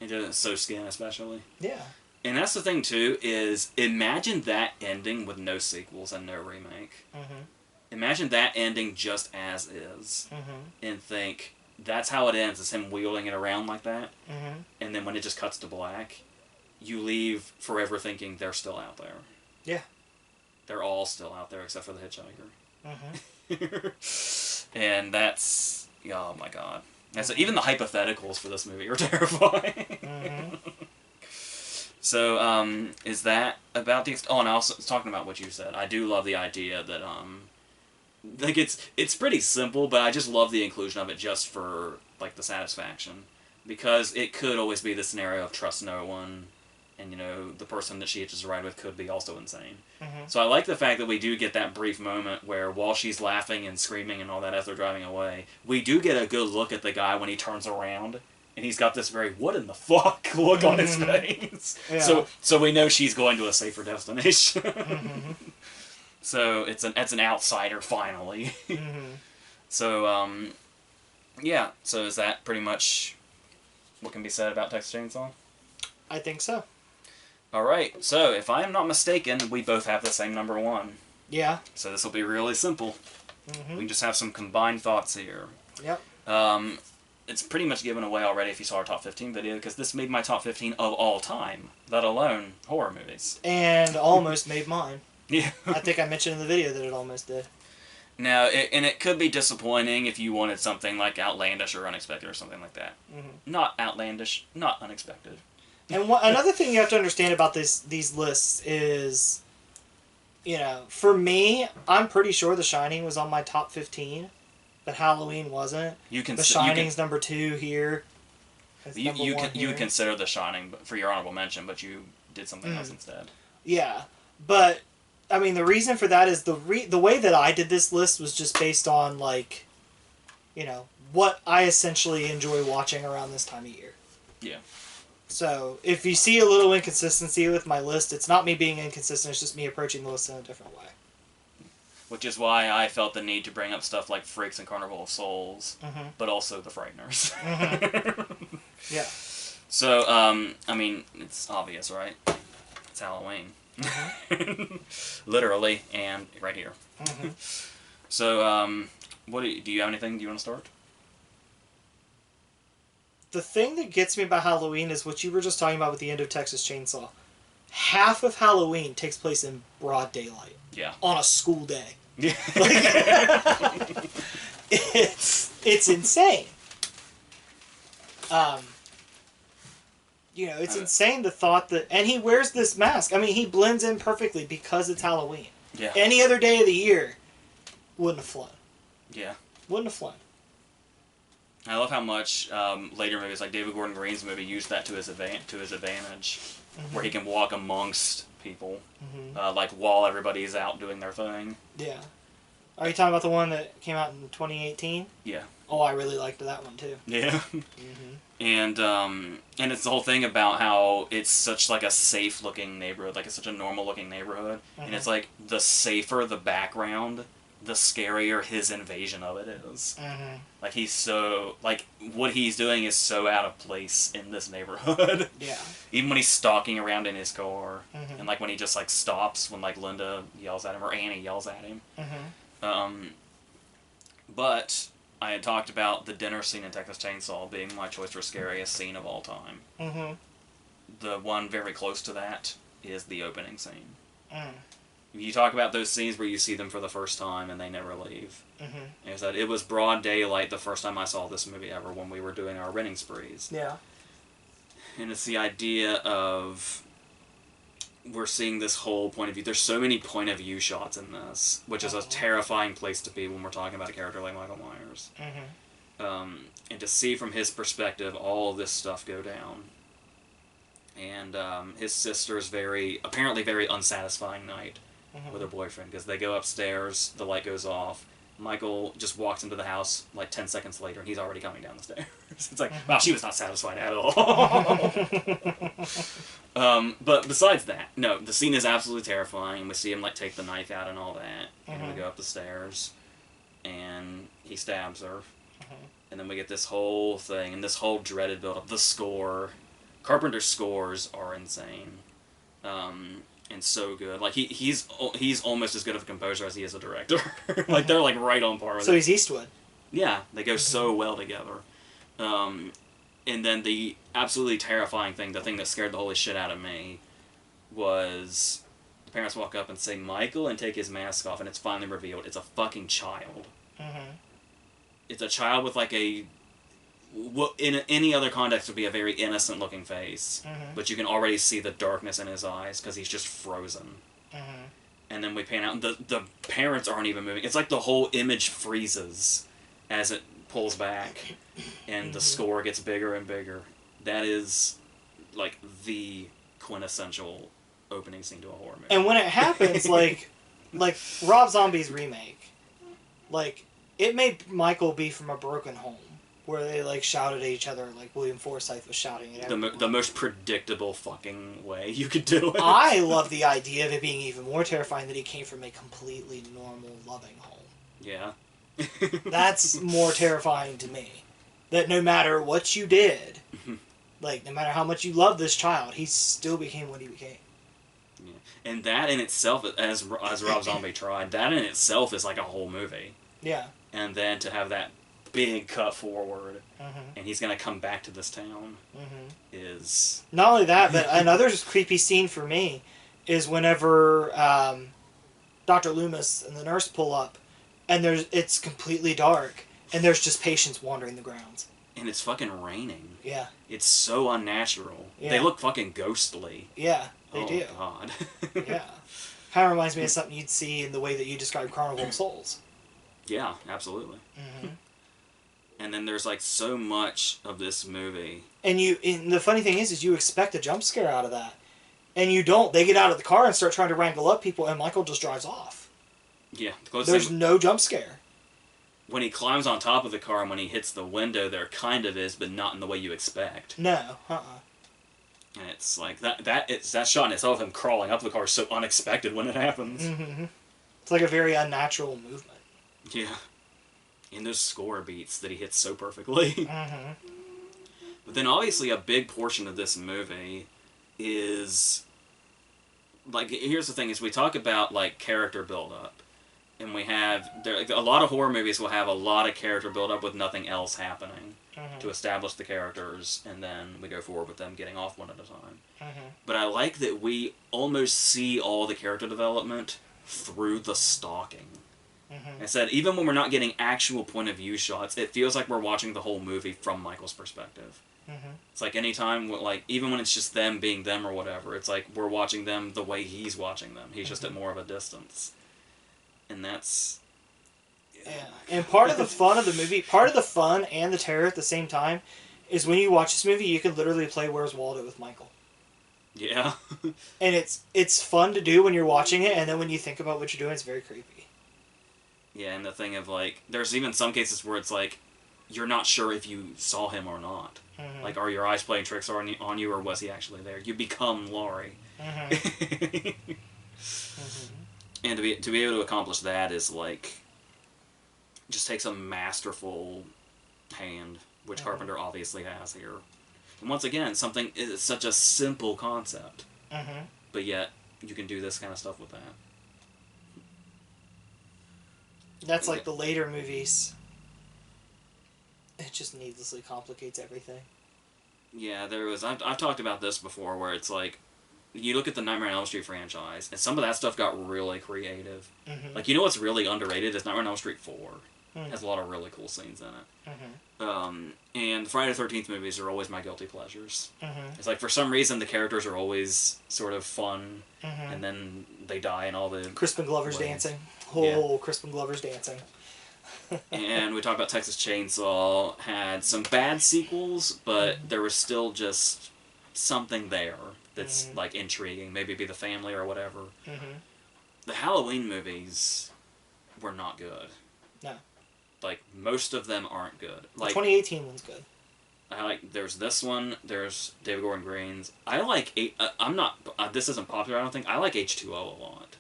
He doesn't sew skin, especially. Yeah. And that's the thing, too, is imagine that ending with no sequels and no remake. Imagine that ending just as is. And think, that's how it ends, is him wheeling it around like that. And then when it just cuts to black, you leave forever thinking they're still out there. Yeah. They're all still out there except for the hitchhiker. And that's, oh my god. That's, even the hypotheticals for this movie are terrifying. So, is that about the... Oh, and I was talking about what you said. I do love the idea that, like, it's pretty simple, but I just love the inclusion of it just for, like, the satisfaction. Because it could always be the scenario of trust no one, and, you know, the person that she hitches a ride with could be also insane. So I like the fact that we do get that brief moment where, while she's laughing and screaming and all that as they're driving away, we do get a good look at the guy when he turns around, and he's got this very, what in the fuck look on his face. Yeah. So we know she's going to a safer destination. So it's an outsider, finally. So, yeah, so is that pretty much what can be said about Texas Chainsaw? I think so. Alright, so if I am not mistaken, we both have the same number 1. Yeah. So this will be really simple. We can just have some combined thoughts here. Yep. It's pretty much given away already if you saw our top 15 video, because this made my top 15 of all time, let alone horror movies. And almost made mine. Yeah. I think I mentioned in the video that it almost did. Now, and it could be disappointing if you wanted something like outlandish or unexpected or something like that. Not outlandish, not unexpected. And another thing you have to understand about these lists is, you know, for me, I'm pretty sure The Shining was on my top 15, but Halloween wasn't. The Shining's number 2 here. You would consider The Shining for your honorable mention, but you did something else instead. Yeah, but I mean, the reason for that is the way that I did this list was just based on, like, you know, what I essentially enjoy watching around this time of year. Yeah. So, if you see a little inconsistency with my list, it's not me being inconsistent, it's just me approaching the list in a different way. Which is why I felt the need to bring up stuff like Freaks and Carnival of Souls, but also The Frighteners. Yeah. So, I mean, it's obvious, right? It's Halloween. Literally, and right here. So, what do you have anything? Do you want to start? The thing that gets me about Halloween is what you were just talking about with the end of Texas Chainsaw. Half of Halloween takes place in broad daylight. Yeah. On a school day. Yeah. Like, it's insane. You know, it's insane the thought that... And he wears this mask. I mean, he blends in perfectly because it's Halloween. Yeah. Any other day of the year wouldn't have flown. Yeah. Wouldn't have flown. I love how much later movies, like David Gordon Green's movie, used that to his advantage, where he can walk amongst people, like while everybody's out doing their thing. Yeah. Are you talking about the one that came out in 2018? Yeah. Oh, I really liked that one too. Yeah. And it's the whole thing about how it's such like a safe looking neighborhood, like it's such a normal looking neighborhood, and it's like the safer the background, the scarier his invasion of it is. Like he's so, like what he's doing is so out of place in this neighborhood. Yeah. Even when he's stalking around in his car, and like when he just like stops when like Linda yells at him or Annie yells at him. But I had talked about the dinner scene in Texas Chainsaw being my choice for scariest scene of all time. The one very close to that is the opening scene. You talk about those scenes where you see them for the first time and they never leave. It was broad daylight the first time I saw this movie ever when we were doing our renting sprees. Yeah. And it's the idea of we're seeing this whole point of view. There's so many point of view shots in this, which is a terrifying place to be when we're talking about a character like Michael Myers. And to see from his perspective all this stuff go down. And his sister's apparently very unsatisfying night with her boyfriend, because they go upstairs, the light goes off, Michael just walks into the house like 10 seconds later and he's already coming down the stairs. It's like, wow, she was not satisfied at all. But besides that, no, the scene is absolutely terrifying, and we see him like take the knife out and all that, and we go up the stairs and he stabs her. And then we get this whole thing and this whole dreaded build-up. The score, Carpenter's scores are insane. And so good. Like he's almost as good of a composer as he is a director. Like they're like right on par with it. So he's Eastwood. Yeah, they go so well together. And then the absolutely terrifying thing, the thing that scared the holy shit out of me, was the parents walk up and say Michael and take his mask off, and it's finally revealed it's a fucking child. It's a child with like what in any other context would be a very innocent looking face, but you can already see the darkness in his eyes because he's just frozen. And then we pan out, and the parents aren't even moving. It's like the whole image freezes as it pulls back, and the score gets bigger and bigger. That is like the quintessential opening scene to a horror movie. And when it happens, like Rob Zombie's remake, like it made Michael be from a broken home, where they like shouted at each other like William Forsythe was shouting at everyone. The most predictable fucking way you could do it. I love the idea of it being even more terrifying that he came from a completely normal, loving home. Yeah. That's more terrifying to me. That no matter what you did, like, no matter how much you love this child, he still became what he became. Yeah. And that in itself, as Rob Zombie tried, that in itself is like a whole movie. Yeah. And then to have that big cut forward, and he's going to come back to this town, is... Not only that, but another creepy scene for me is whenever Dr. Loomis and the nurse pull up, and it's completely dark, and there's just patients wandering the grounds. And it's fucking raining. Yeah. It's so unnatural. Yeah. They look fucking ghostly. Yeah, they do. Oh, God. Yeah. Kind of reminds me of something you'd see in the way that you described Carnival of Souls. Yeah, absolutely. And then there's, like, so much of this movie. And the funny thing is you expect a jump scare out of that. And you don't. They get out of the car and start trying to wrangle up people, and Michael just drives off. Yeah. There's no jump scare. When he climbs on top of the car and when he hits the window, there kind of is, but not in the way you expect. No. And it's like, that shot in itself, him crawling up the car, is so unexpected when it happens. It's like a very unnatural movement. Yeah. And those score beats that he hits so perfectly. But then obviously a big portion of this movie is... Like, here's the thing, is we talk about, like, character build-up. And we have... a lot of horror movies will have a lot of character build-up with nothing else happening to establish the characters, and then we go forward with them getting off one at a time. But I like that we almost see all the character development through the stalking. I said, even when we're not getting actual point-of-view shots, it feels like we're watching the whole movie from Michael's perspective. It's like anytime, like, even when it's just them being them or whatever, it's like we're watching them the way he's watching them. He's just at more of a distance. And that's... Yeah. And part of the fun of the movie, part of the fun and the terror at the same time, is when you watch this movie, you can literally play Where's Waldo with Michael. Yeah. And it's fun to do when you're watching it, and then when you think about what you're doing, it's very creepy. Yeah, and the thing of, like, there's even some cases where it's like, you're not sure if you saw him or not. Like, are your eyes playing tricks on you, or was he actually there? You become Laurie. And to be able to accomplish that is, like, just takes a masterful hand, which Carpenter obviously has here. And once again, something is such a simple concept, but yet you can do this kind of stuff with that. That's like the later movies. It just needlessly complicates everything. Yeah, I've talked about this before, where it's like, you look at the Nightmare on Elm Street franchise, and some of that stuff got really creative. Like, you know what's really underrated is Nightmare on Elm Street 4. It has a lot of really cool scenes in it. And the Friday the 13th movies are always my guilty pleasures. It's like, for some reason, the characters are always sort of fun, and then they die in all the... Crispin Glover's dancing. Oh, yeah. Crispin Glover's dancing. And we talked about Texas Chainsaw, had some bad sequels, but there was still just something there that's, like, intriguing. Maybe be the family or whatever. The Halloween movies were not good. No. Like, most of them aren't good. Like, the 2018 one's good. There's this one, there's David Gordon Green's. I like, I'm not, this isn't popular, I don't think. I like H2O a lot.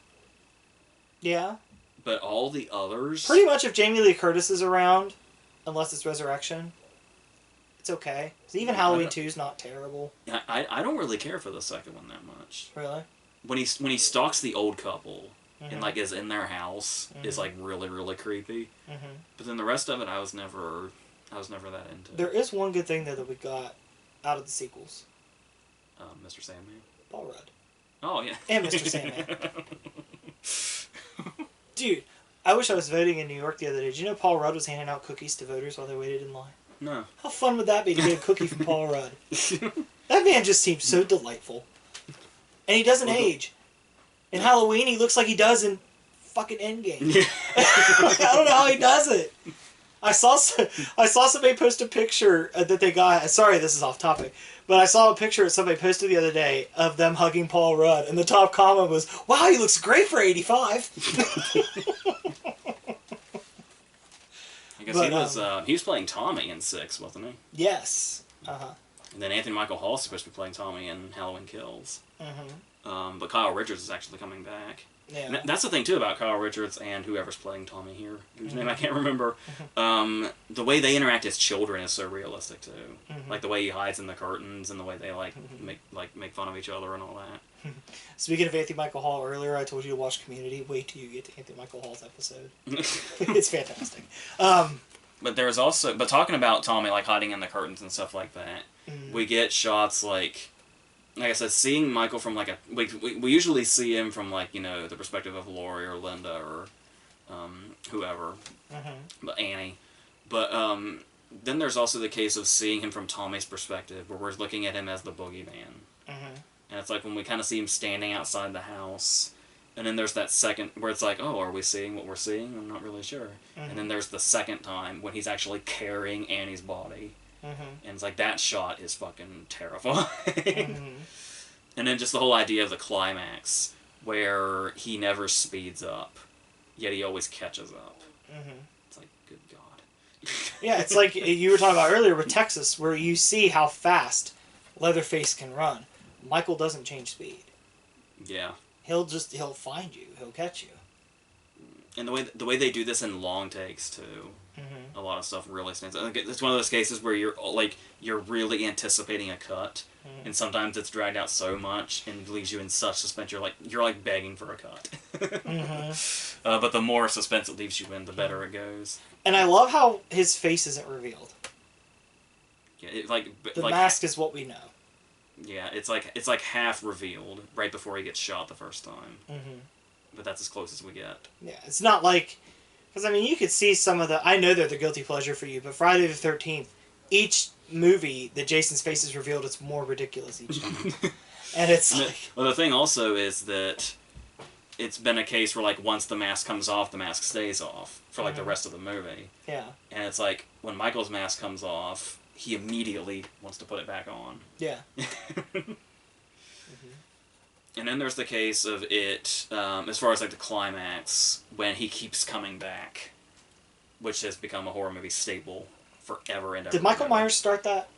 Yeah. But all the others... Pretty much if Jamie Lee Curtis is around, unless it's Resurrection, it's okay. So even Halloween 2 is not terrible. I don't really care for the second one that much. Really? When he stalks the old couple and, like, is in their house is, like, really, really creepy. But then the rest of it, I was never that into. There is one good thing, though, that we got out of the sequels. Mr. Sandman? Paul Rudd. Oh, yeah. And Mr. Sandman. Dude, I wish I was voting in New York the other day. Did you know Paul Rudd was handing out cookies to voters while they waited in line? No. How fun would that be to get a cookie from Paul Rudd? That man just seems so delightful. And he doesn't age. In Halloween, he looks like he does in fucking Endgame. Yeah. I don't know how he does it. I saw somebody post a picture that they got. Sorry, this is off topic, but I saw a picture that somebody posted the other day of them hugging Paul Rudd, and the top comment was, "Wow, he looks great for 85." I guess he was playing Tommy in 6, wasn't he? Yes. And then Anthony Michael Hall is supposed to be playing Tommy in Halloween Kills. But Kyle Richards is actually coming back. Yeah. That's the thing too about Kyle Richards and whoever's playing Tommy here, whose name I can't remember. The way they interact as children is so realistic too. Like the way he hides in the curtains and the way they make fun of each other and all that. Speaking of Anthony Michael Hall, earlier I told you to watch Community. Wait till you get to Anthony Michael Hall's episode. It's fantastic. But there's also, talking about Tommy like hiding in the curtains and stuff like that, we get shots like I said, seeing Michael from like we usually see him from like, you know, the perspective of Lori or Linda or whoever, but Annie. But then there's also the case of seeing him from Tommy's perspective, where we're looking at him as the boogeyman. And it's like when we kind of see him standing outside the house, and then there's that second where it's like, oh, are we seeing what we're seeing? I'm not really sure. And then there's the second time when he's actually carrying Annie's body. And it's like, that shot is fucking terrifying. And then just the whole idea of the climax, where he never speeds up, yet he always catches up. It's like, good God. Yeah, it's like you were talking about earlier with Texas, where you see how fast Leatherface can run. Michael doesn't change speed. Yeah. He'll find you. He'll catch you. And the way they do this in long takes too, a lot of stuff really stands out. It's one of those cases where you're really anticipating a cut, and sometimes it's dragged out so much and leaves you in such suspense. You're like begging for a cut. But the more suspense it leaves you in, the better it goes. And I love how his face isn't revealed. Yeah, the mask is what we know. Yeah, it's like half revealed right before he gets shot the first time. But that's as close as we get. Yeah, it's not like... Because, I mean, you could see some of the... I know they're the guilty pleasure for you, but Friday the 13th, each movie that Jason's face is revealed, it's more ridiculous each time. And it's like... Well, the thing also is that it's been a case where, like, once the mask comes off, the mask stays off for, like, the rest of the movie. Yeah. And it's like, when Michael's mask comes off, he immediately wants to put it back on. Yeah. And then there's the case of it, as far as like the climax, when he keeps coming back, which has become a horror movie staple forever and ever. Did Michael Myers start that?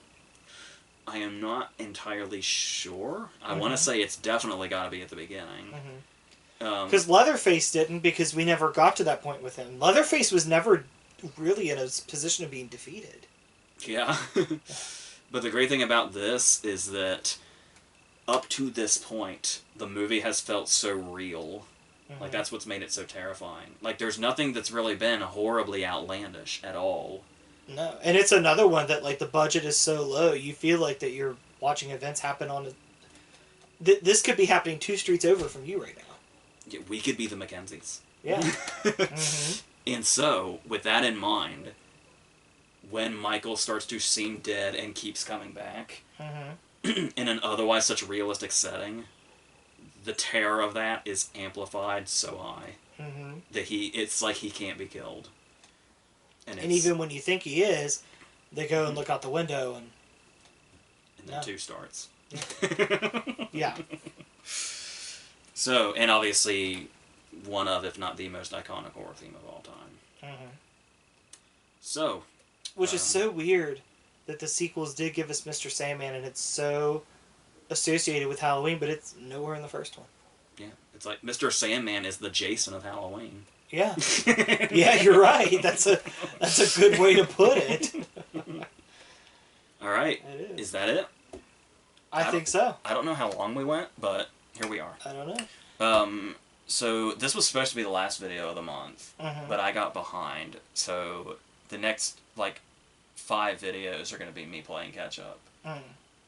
I am not entirely sure. I want to say it's definitely got to be at the beginning. Because Leatherface didn't, because we never got to that point with him. Leatherface was never really in a position of being defeated. Yeah. But the great thing about this is that up to this point, the movie has felt so real. Like, that's what's made it so terrifying. Like, there's nothing that's really been horribly outlandish at all. No. And it's another one that, like, the budget is so low, you feel like that you're watching events happen on this could be happening 2 streets over from you right now. Yeah, we could be the Mackenzies. Yeah. And so, with that in mind, when Michael starts to seem dead and keeps coming back... in an otherwise such realistic setting, the terror of that is amplified so high that it's like he can't be killed. And even when you think he is, they go and look out the window and then 2 starts. Yeah. So, and obviously one of, if not the most iconic horror theme of all time. So... Which is so weird that the sequels did give us Mr. Sandman, and it's so associated with Halloween, but it's nowhere in the first one. Yeah, it's like Mr. Sandman is the Jason of Halloween. Yeah. Yeah, you're right. That's a good way to put it. All right. It is that it? I think so. I don't know how long we went, but here we are. I don't know. So this was supposed to be the last video of the month, but I got behind. So the next, 5 videos are going to be me playing catch up.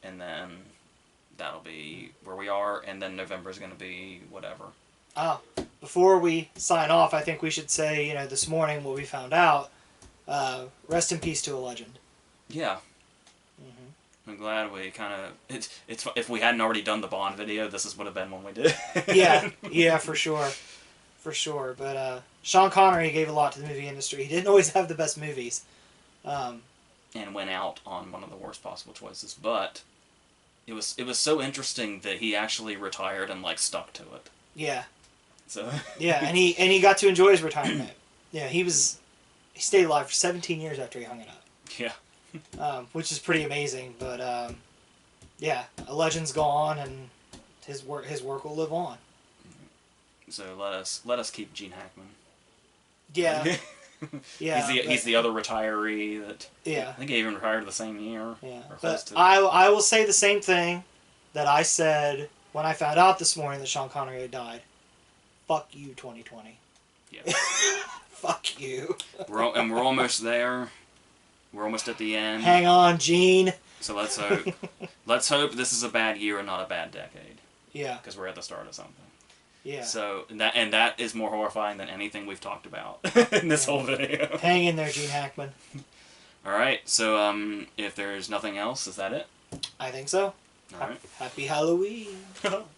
And then that'll be where we are, and then November is going to be whatever. Before we sign off, I think we should say, this morning what we found out, rest in peace to a legend. Yeah. I'm glad we kind of... It's if we hadn't already done the Bond video, this would have been one we did. Yeah, for sure. For sure. But Sean Connery gave a lot to the movie industry. He didn't always have the best movies. And went out on one of the worst possible choices, but it was so interesting that he actually retired and stuck to it. Yeah. So yeah, and he got to enjoy his retirement. Yeah, he stayed alive for 17 years after he hung it up. Yeah. Which is pretty amazing, but yeah, a legend's gone, and his work will live on. So let us keep Gene Hackman. Yeah. Yeah. He's the other retiree that. Yeah. I think he even retired the same year. Yeah. Or But close to. I will say the same thing that I said when I found out this morning that Sean Connery had died. Fuck you, 2020. Yeah. Fuck you. We're almost there. We're almost at the end. Hang on, Gene. So let's hope. Let's hope this is a bad year and not a bad decade. Yeah. Because we're at the start of something. Yeah. So that is more horrifying than anything we've talked about in this whole video. Hang in there, Gene Hackman. All right. So if there's nothing else, is that it? I think so. All right. Happy Halloween.